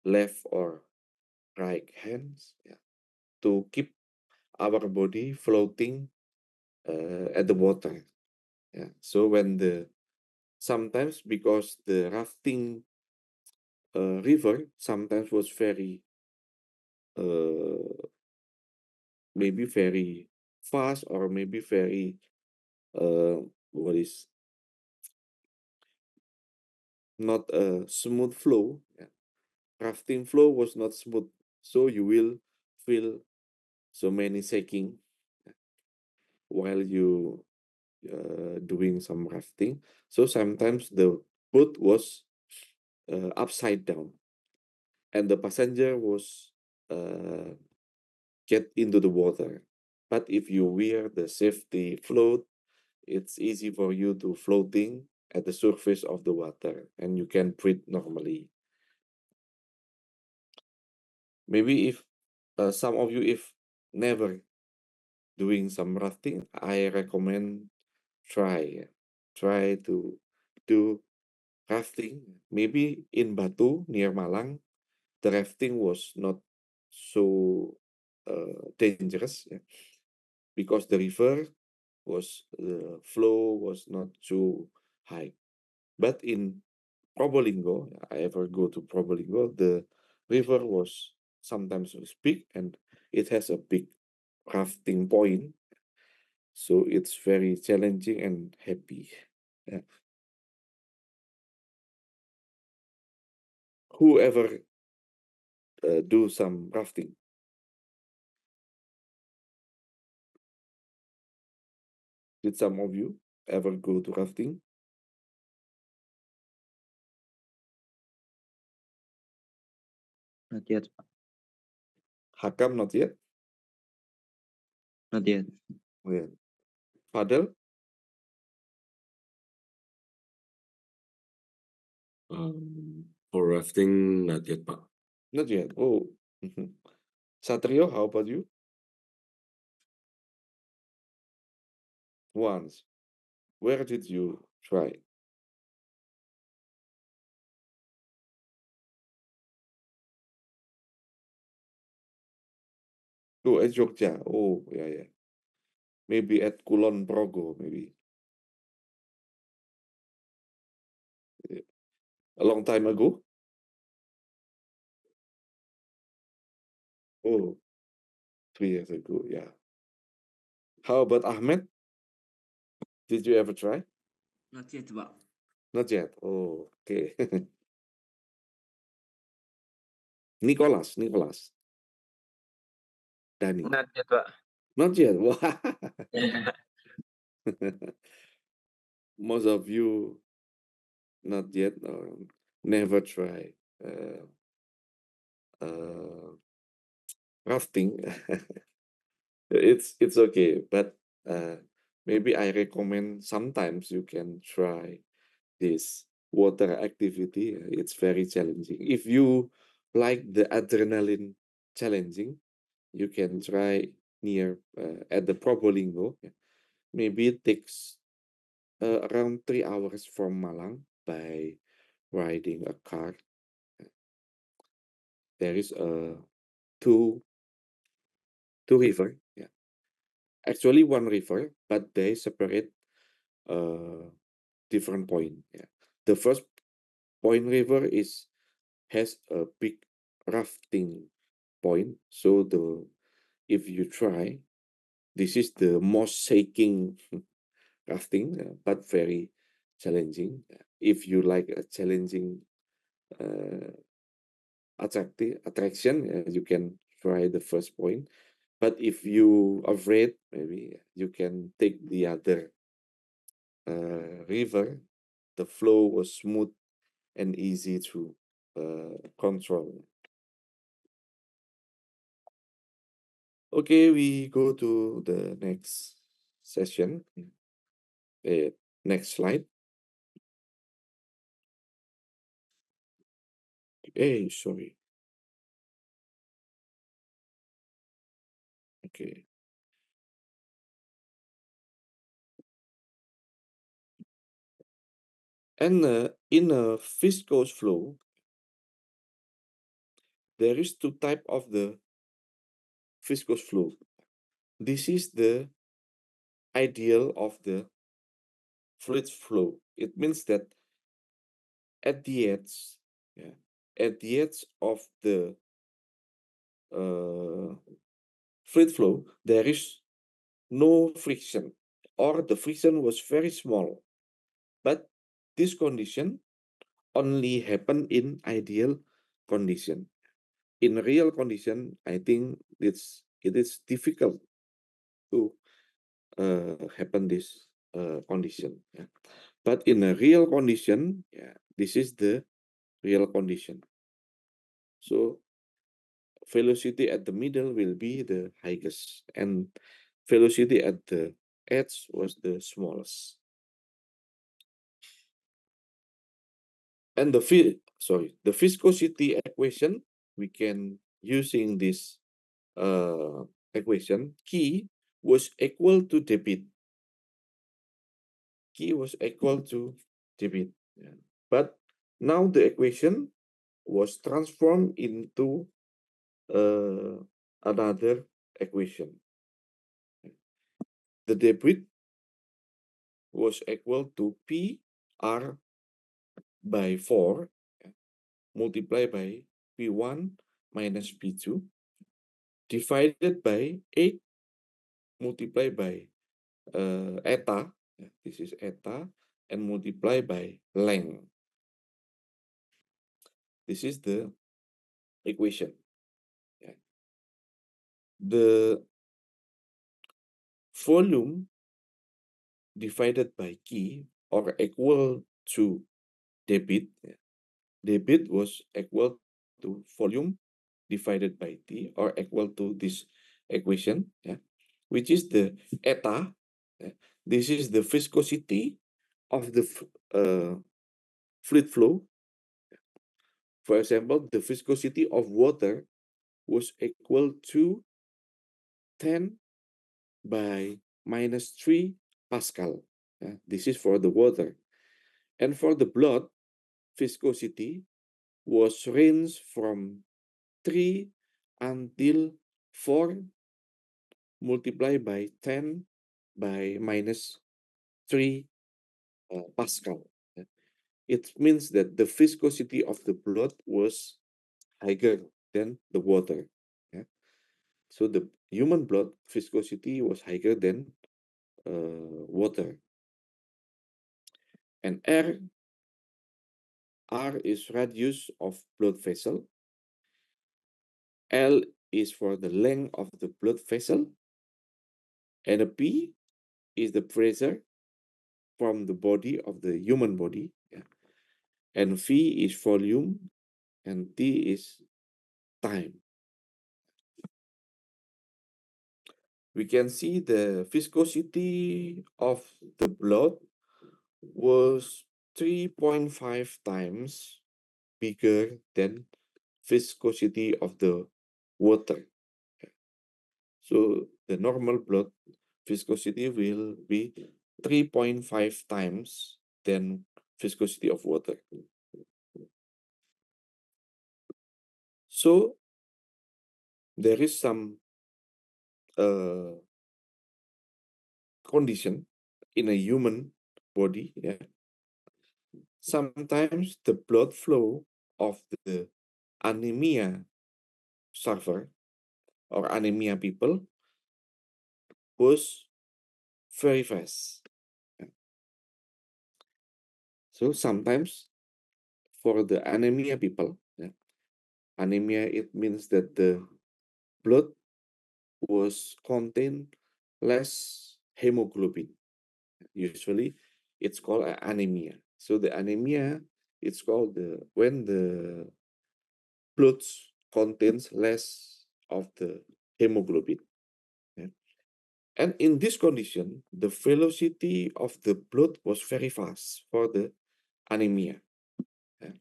left or right hands. Yeah, to keep our body floating at the water. Yeah. So when the sometimes because the rafting river sometimes was very uh, maybe very fast or maybe very uh, what is not a smooth flow. Yeah. Rafting flow was not smooth, so you will feel so many shaking. Yeah. while you doing some rafting. So sometimes the boat was upside down, and the passenger was uh, get into the water. But if you wear the safety float, it's easy for you to floating at the surface of the water, and you can breathe normally. Maybe if some of you if never doing some rafting, I recommend try to do rafting. Maybe in Batu near Malang, the rafting was not so dangerous, yeah, because the river was the flow was not too high. But in Probolinggo, I ever go to Probolinggo, the river was sometimes was big, and it has a big rafting point, so it's very challenging and happy. Yeah. Whoever do some rafting? Did some of you ever go to rafting? Not yet. Hakam, not yet. Not yet. Yeah. Fadel, For rafting, not yet, Pak. not yet. Oh, mhm. Satrio, how about you? Once. Where did you try? Oh, at Jogja. Oh, yeah, yeah. Maybe at Kulon Progo, maybe. Yeah. A long time ago. Oh, 3 years ago. Yeah. How about Ahmed? Did you ever try? Not yet, Pak. Not yet. Oh, okay. Nicholas, Dani. Not yet, Pak. Not yet. Wah. Most of you not yet or never try uh, uh, rafting. It's okay, but maybe I recommend sometimes you can try this water activity. It's very challenging. If you like the adrenaline challenging, you can try near at the Probolinggo. Yeah. Maybe it takes around 3 hours from Malang by riding a car. There is a two two river. Yeah, actually one river, but they separate uh different point. Yeah, the first point river is has a big rafting point. So the if you try, this is the most shaking rafting, but very challenging. If you like a challenging uh, attraction, you can try the first point. But if you afraid, maybe you can take the other river. The flow was smooth and easy to control. Okay, we go to the next session. Next slide. Hey, sorry. Okay. And in a viscous flow, there is two type of the viscous flow. This is the ideal of the fluid flow. It means that at the edge, yeah, at the edge of the uh, fluid flow, there is no friction, or the friction was very small. But this condition only happen in ideal condition. In real condition, I think it is difficult to happen this condition. Yeah. But in a real condition, yeah, this is the real condition. So velocity at the middle will be the highest, and velocity at the edge was the smallest. And the viscosity equation we can using this equation, Q was equal to debit. Q was equal to debit. Yeah. But now the equation was transformed into another equation. The debit was equal to PR by 4 multiplied by P1 minus P2 divided by 8 multiplied by eta, this is eta, and multiplied by length. This is the equation. Yeah. The volume divided by Q or equal to debit. Yeah. Debit was equal to volume divided by T or equal to this equation, yeah, which is the eta. Yeah. This is the viscosity of the fluid flow. For example, the viscosity of water was equal to 10 by minus 3 Pascal. This is for the water. And for the blood, viscosity was ranged from 3 until 4 multiplied by 10 by minus 3 Pascal. It means that the viscosity of the blood was higher than the water. Yeah? So the human blood viscosity was higher than water. And R is radius of blood vessel. L is for the length of the blood vessel. And a P is the pressure from the body of the human body. Yeah? And V is volume, and T is time. We can see the viscosity of the blood was 3.5 times bigger than viscosity of the water. So the normal blood viscosity will be 3.5 times than viscosity of water. So there is some condition in a human body. Yeah. Sometimes the blood flow of the anemia suffer or anemia people was very fast. So sometimes for the anemia people, anemia, it means that the blood was contain less hemoglobin. Usually it's called anemia. So the anemia, it's called when the blood contains less of the hemoglobin. Yeah. And in this condition, the velocity of the blood was very fast for the anemia. Yeah.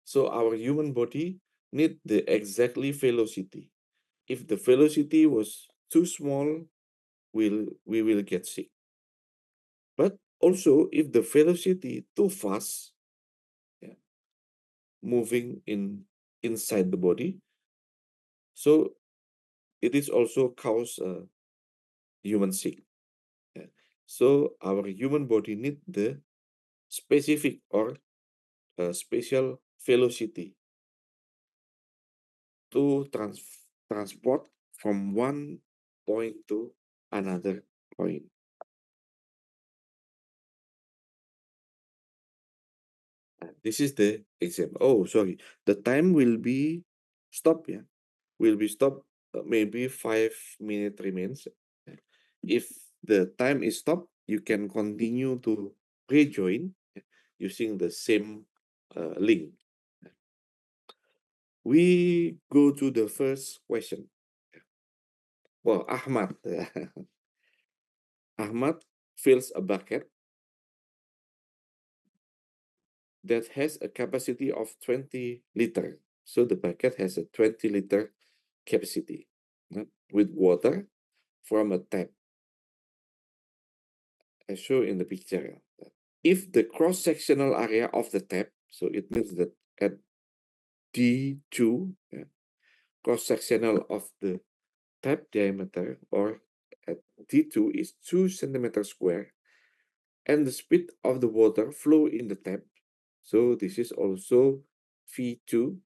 So our human body need the exactly velocity. If the velocity was too small, we will get sick. But also, if the velocity too fast, yeah, moving inside the body, so it is also cause human sick. Yeah. So our human body need the specific or special velocity to transport from one point to another point. This is the example. Oh, sorry. The time will be stopped. Yeah, will be stopped. Maybe 5 minutes remains. If the time is stopped, you can continue to rejoin using the same link. We go to the first question. Well, Ahmad. Ahmad fills a bucket that has a capacity of 20 liter. So the bucket has a 20-liter capacity with water from a tap, as shown in the picture. If the cross-sectional area of the tap, so it means that at D2, cross-sectional of the tap diameter, or at D2 is 2 centimeters square, and the speed of the water flow in the tap. So this is also V2.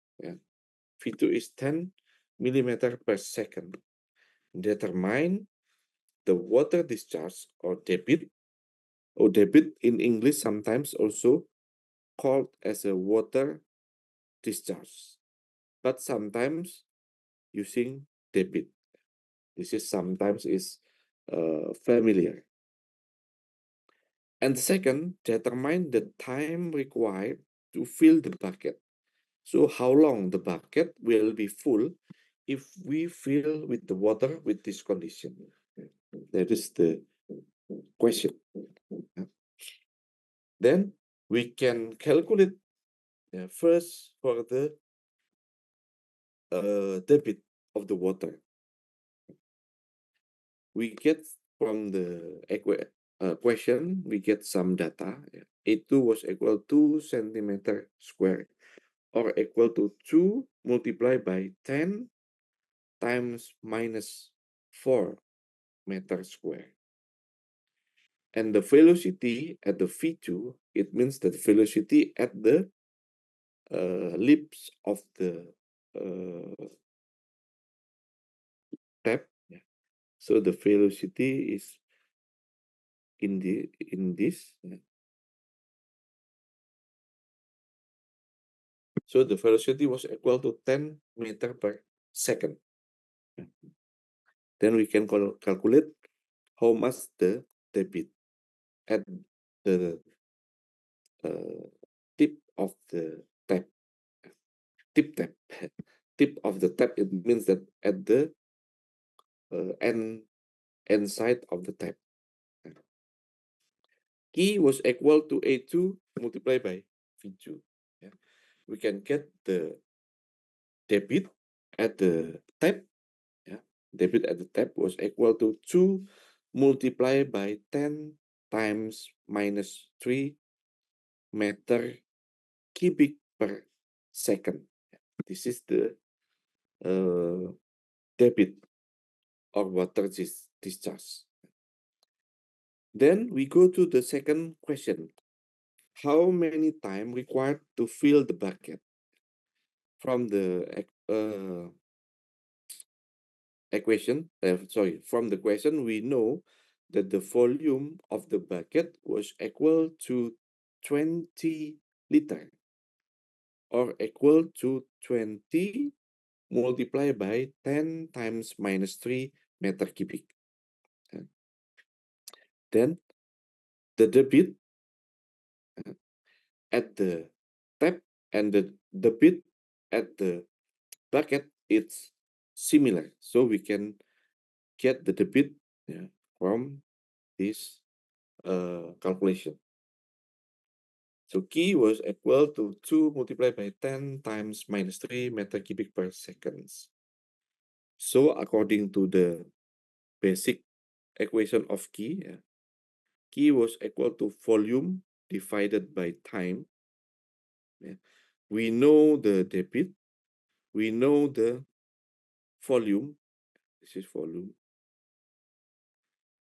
V2 is 10 millimeter per second. Determine the water discharge or debit in English sometimes also called as a water discharge, but sometimes using debit. This is sometimes is familiar. And second, determine the time required to fill the bucket. So how long the bucket will be full if we fill with the water with this condition? That is the question. Then we can calculate first for the debit of the water. We get from the question, we get some data. A2 was equal to 2 centimeter square, or equal to 2 multiplied by 10 times minus 4 meter square. And the velocity at the V2, it means the velocity at the lips of the tap. So the velocity is in this. So the velocity was equal to 10 meter per second. Then we can calculate how much the debit at the tip of the tap. Tip tap. Tip of the tap, it means that at the end side of the tap. Key was equal to A2 multiplied by V2. We can get the debit at the tap. Debit at the tap was equal to 2 multiplied by 10 times minus 3 meter cubic per second. This is the debit or water discharge. Then we go to the second question. How many time required to fill the bucket? From the from the question, we know that the volume of the bucket was equal to 20 liter, or equal to 20 multiplied by 10 times minus 3 meter cubic. Then the debit at the tap and the debit at the bucket, it's similar. So we can get the debit from this calculation. So Q was equal to 2 multiplied by 10 times minus 3 meter cubic per seconds. So according to the basic equation of Q, Q was equal to volume divided by time. We know the debit, we know the volume. This is volume.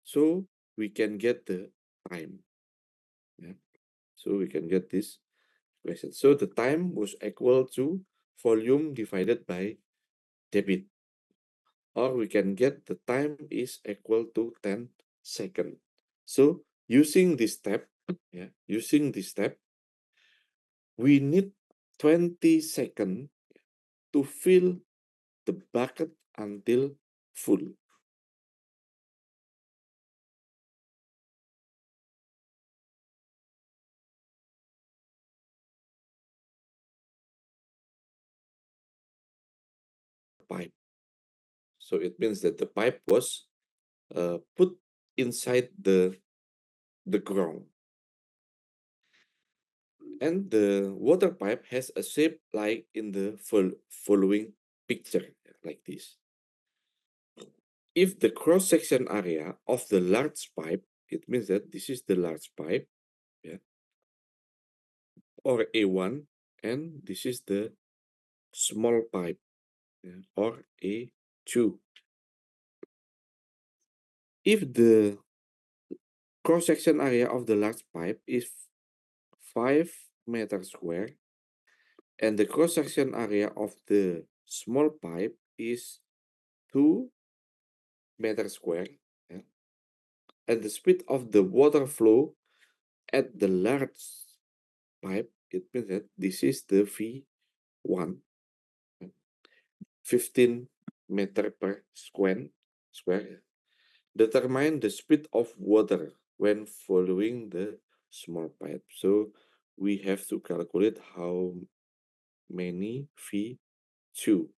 So we can get the time. So we can get this question. So the time was equal to volume divided by debit. Or we can get the time is equal to 10 seconds. So using this step, we need 20 seconds to fill the bucket until full. pipe. So it means that the pipe was put inside the ground. And the water pipe has a shape like in the following picture, like this. If the cross-section area of the large pipe, it means that this is the large pipe, yeah, or A1, and this is the small pipe, yeah, or A2. If the cross-section area of the large pipe is 5 meters square, and the cross-section area of the small pipe is 2 meters square, yeah, and the speed of the water flow at the large pipe, it means that this is the V1, 15 meter per square. Determine the speed of water when following the small pipe. So we have to calculate how many V2.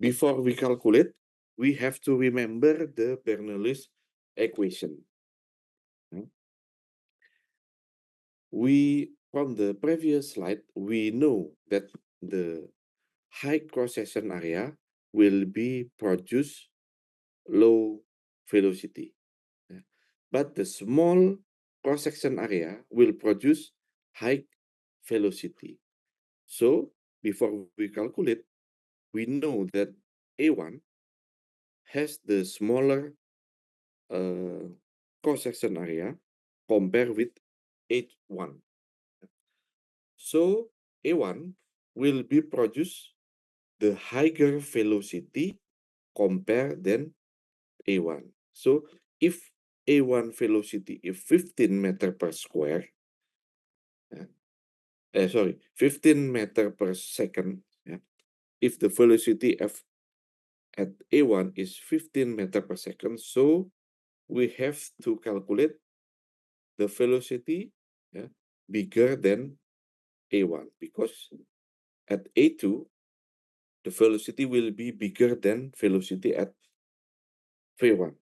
Before we calculate, we have to remember the Bernoulli's equation. From the previous slide, we know that the high cross-section area will be produce low velocity. But the small cross-section area will produce high velocity. So before we calculate, we know that A1 has the smaller cross-section area compared with A1. So A1 will be produce the higher velocity compared than A1. So if A1 velocity is 15 meter per square, 15 meter per second. Yeah. If the velocity at A1 is 15 meter per second, so we have to calculate the velocity, yeah, bigger than A1, because at A2, the velocity will be bigger than velocity at V1.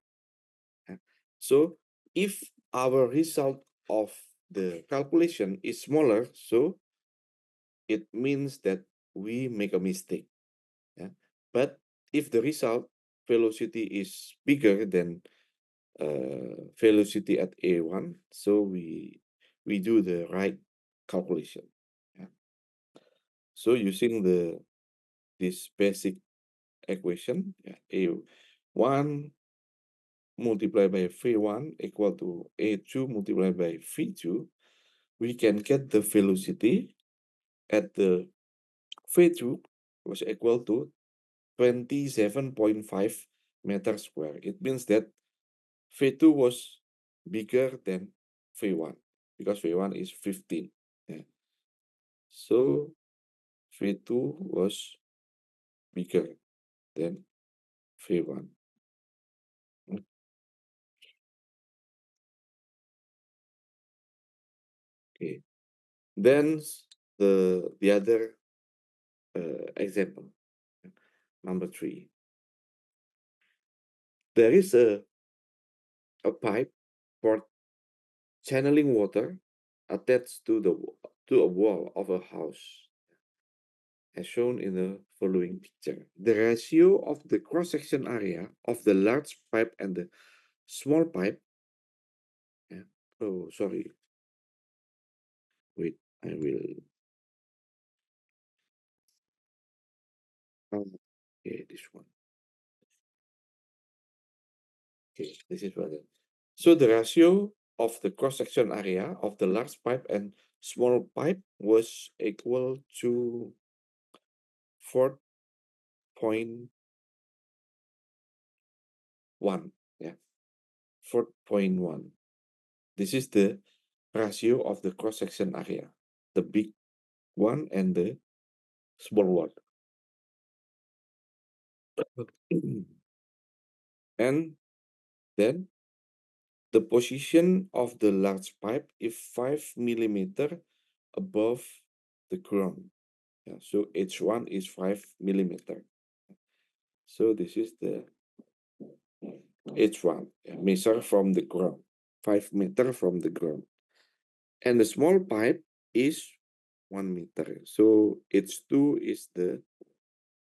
Yeah. So if our result of the calculation is smaller, so it means that we make a mistake. Yeah. But if the result velocity is bigger than velocity at A1, so we do the right calculation. Yeah. So using this basic equation, yeah, A1 multiplied by V1 equal to A2 multiplied by V2, we can get the velocity at the V2 was equal to 27.5 meters square. It means that V2 was bigger than V1 because V1 is 15. Yeah. So V2 was bigger than V1. Okay. Then the other example, number 3. There is a pipe for channeling water attached to a wall of a house, as shown in the following picture. The ratio of the cross-section area of the large pipe and the small pipe. Yeah. Oh, sorry. Wait, I will. Okay, this one. Okay, this is what. So the ratio of the cross-section area of the large pipe and small pipe was equal to 4.1. Yeah, 4.1. This is the ratio of the cross-section area, the big one and the small one. And then the position of the large pipe is 5 millimeter above the ground. Yeah, so H1 is 5 millimeter. So this is the H1, measure from the ground, 5 meter from the ground. And the small pipe is 1 meter. So H2 is the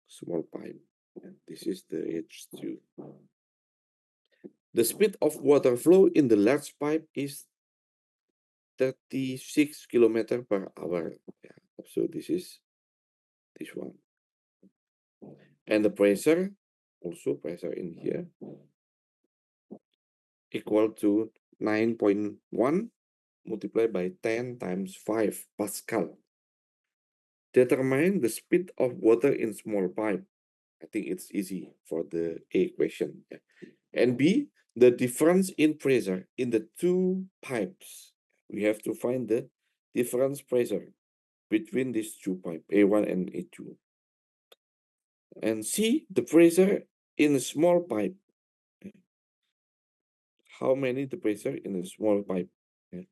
small pipe. And this is the H2. The speed of water flow in the large pipe is 36 kilometer per hour. Yeah, so this is this one. And the pressure, also pressure in here, equal to 9.1 multiplied by 10 times 5 Pascal. Determine the speed of water in small pipe. I think it's easy for the A question. Yeah. And B, the difference in pressure in the two pipes. We have to find the difference pressure between these two pipes, A1 and A2. And C, the pressure in a small pipe. How many the pressure in a small pipe? Yeah.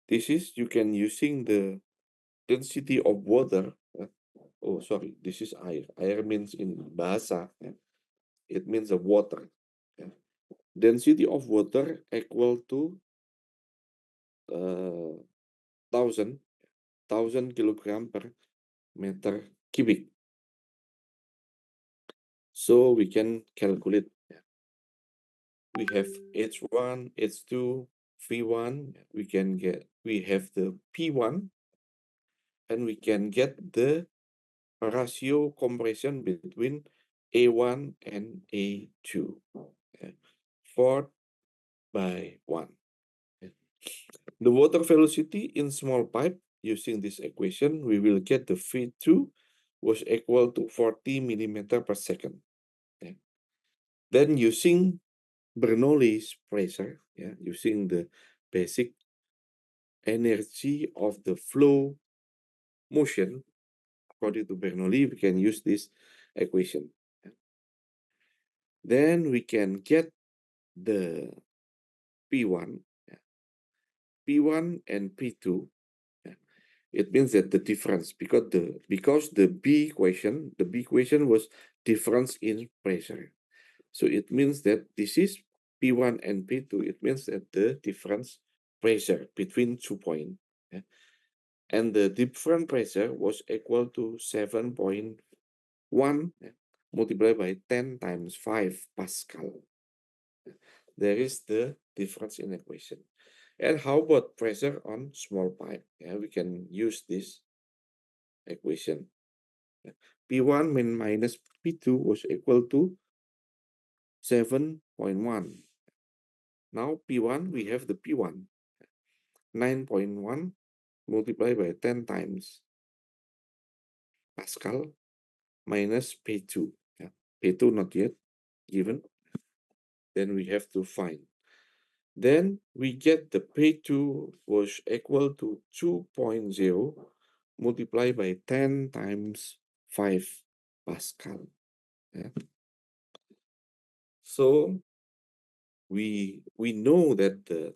This is, you can using the density of water. Oh, sorry, this is air. Air means in bahasa, it means the water. Density of water equal to 1000 kilogram per meter cubic. So we can calculate. We have H1, H2, V1. We have the P1, and we can get the ratio compression between A1 and A2. 4/1. The water velocity in small pipe, using this equation, we will get the V2 was equal to 40 millimeter per second. Then using Bernoulli's pressure, using the basic energy of the flow motion, according to Bernoulli, we can use this equation. Then we can get the P1, P1 and P2. It means that the difference, because the B equation was difference in pressure. So it means that this is P1 and P2. It means that the difference pressure between 2 points. And the different pressure was equal to 7.1 multiplied by 10 times 5 Pascal. There is the difference in equation. And how about pressure on small pipe? We can use this equation. P1 minus P2 was equal to 7.1. Now P1, we have the P1, 9.1 multiplied by 10 times Pascal minus P2. P2 not yet given. Then we have to find. Then we get the P2 was equal to 2.0 multiplied by 10 times 5 Pascal. So we know that the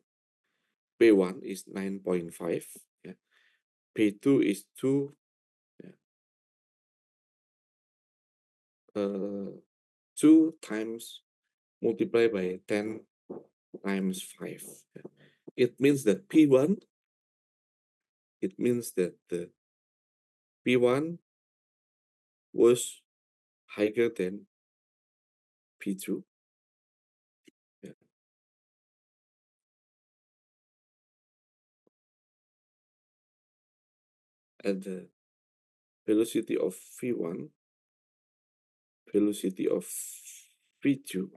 P1 is 9.5. P2 is 2 times multiplied by 10 times 5. It means that P1, it means that the P1 was higher than P2. And the velocity of V1, velocity of V2,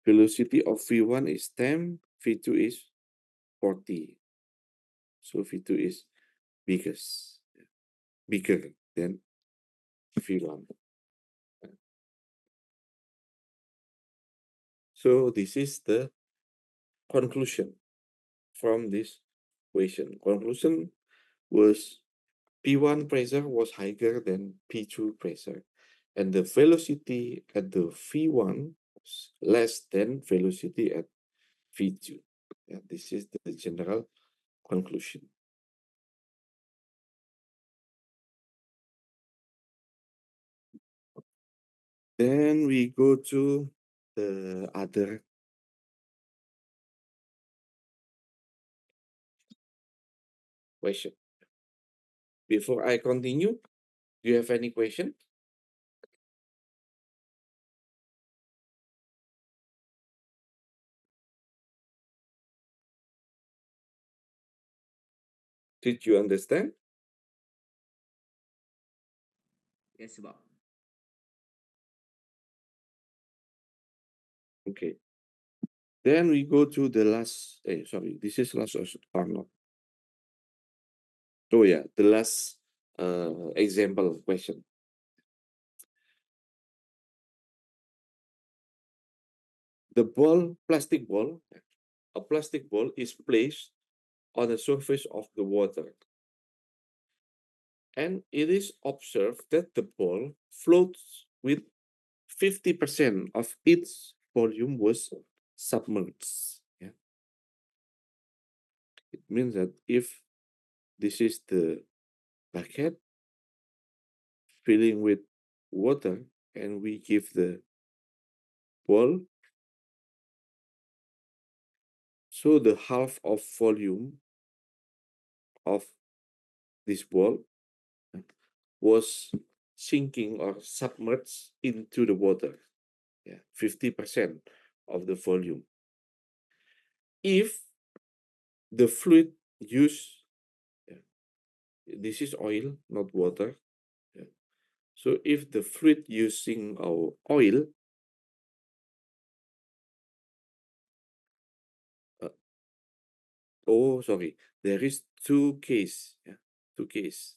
velocity of V1 is 10, V2 is 40. So V2 is bigger than V1. So this is the conclusion from this equation. Conclusion was P1 pressure was higher than P2 pressure, and the velocity at the V1 was less than velocity at V2. This is the general conclusion. Then we go to the other question. Before I continue, do you have any question? Did you understand? Yes, Pak. Okay. Then we go to the last, sorry, this is last or not? Oh yeah, the last example question. The plastic ball, a plastic ball is placed on the surface of the water. And it is observed that the ball floats with 50% of its volume was submerged. Yeah. It means that if this is the bucket filling with water and we give the ball, so the half of volume of this ball was sinking or submerged into the water. Yeah, 50% of the volume. If the fluid used, this is oil, not water. Yeah. So if the fluid using our oil, oh sorry, there is two case. Yeah, two case.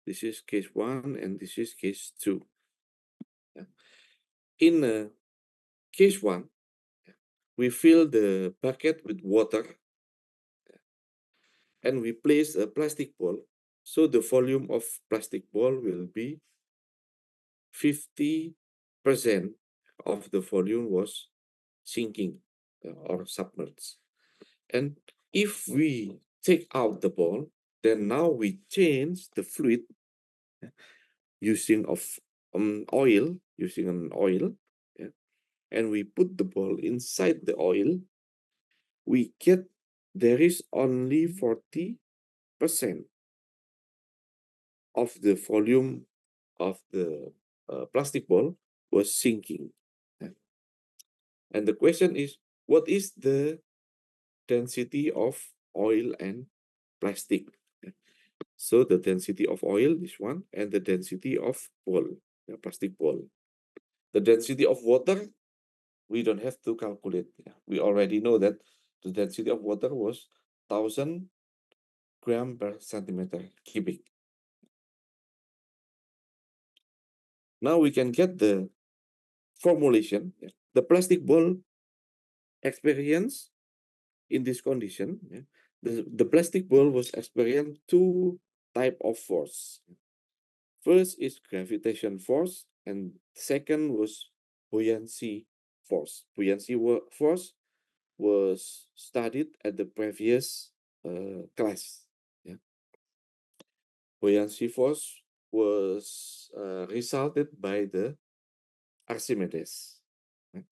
This is case 1 and this is case 2. Yeah. In case 1, we fill the bucket with water and we place a plastic ball. So the volume of plastic ball will be 50% of the volume was sinking or submerged. And if we take out the ball, then now we change the fluid using oil, using an oil, yeah, and we put the ball inside the oil, we get there is only 40% of the volume of the plastic ball was sinking. Yeah. And the question is, what is the density of oil and plastic? Yeah. So the density of oil, this one, and the density of ball, the plastic ball. The density of water, we don't have to calculate. Yeah. We already know that the density of water was 1000 gram per centimeter cubic. Now we can get the formulation. Yeah. The plastic ball experience in this condition. Yeah, the plastic ball was experience two type of force. First is gravitation force, and second was buoyancy force. Buoyancy force was studied at the previous class. Yeah. Buoyancy force was resulted by the Archimedes. Yeah.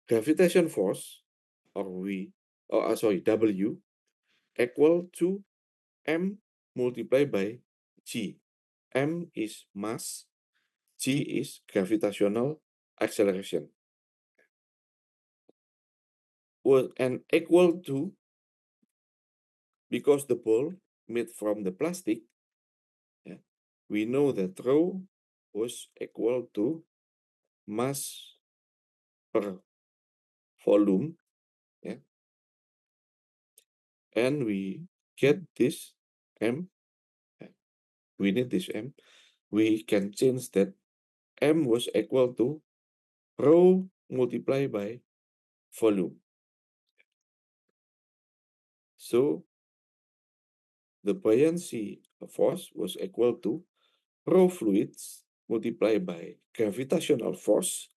Gravitation force, W, equal to M multiplied by G. M is mass, G is gravitational acceleration. Well, and equal to, because the ball made from the plastic, yeah, we know that rho was equal to mass per volume, yeah, and we get this M, we need this M, we can change that M was equal to rho multiplied by volume. So the buoyancy force was equal to rho fluids multiplied by gravitational force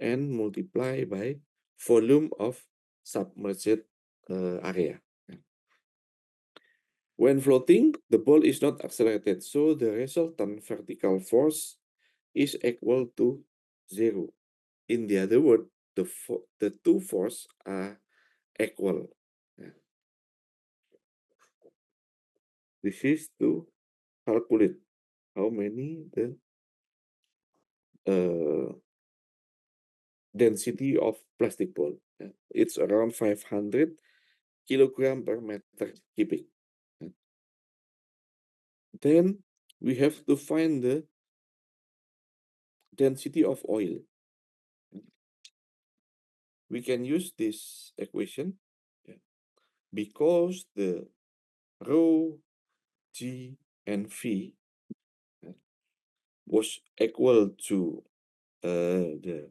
and multiply by volume of submerged area. When floating, the ball is not accelerated, so the resultant vertical force is equal to 0. In the other word, the two forces are equal. This is to calculate how many the density of plastic ball. It's around 500 kilogram per meter cubic. Then we have to find the density of oil. We can use this equation because the rho, G, and V was equal to the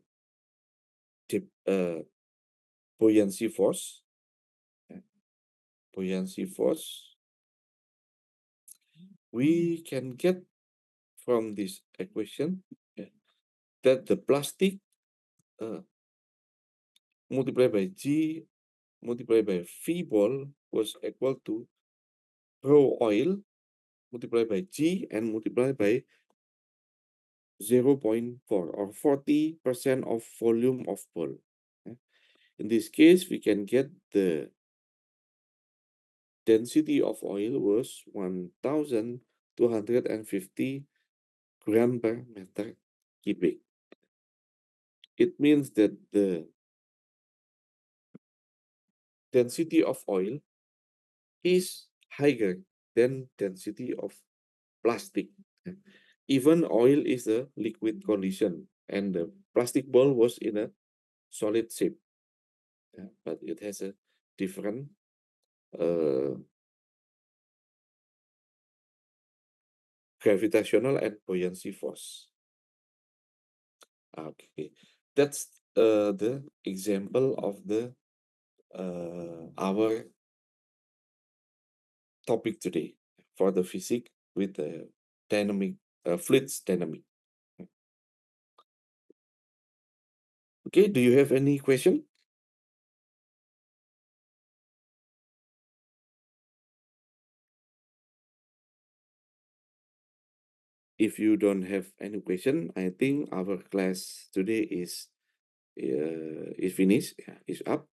buoyancy force. Buoyancy force. We can get from this equation that the plastic multiplied by G multiplied by V ball was equal to rho oil multiplied by G and multiplied by 0.4 or 40% of volume of ball. In this case, we can get the density of oil was 1,250 gram per meter cubic. It means that the density of oil is higher than density of plastic. Even oil is a liquid condition and the plastic ball was in a solid shape, but it has a different gravitational and buoyancy force. Okay, that's the example of the our topic today for the physics with the dynamic fluids dynamic. Okay, do you have any question? If you don't have any question, I think our class today is finished, is up.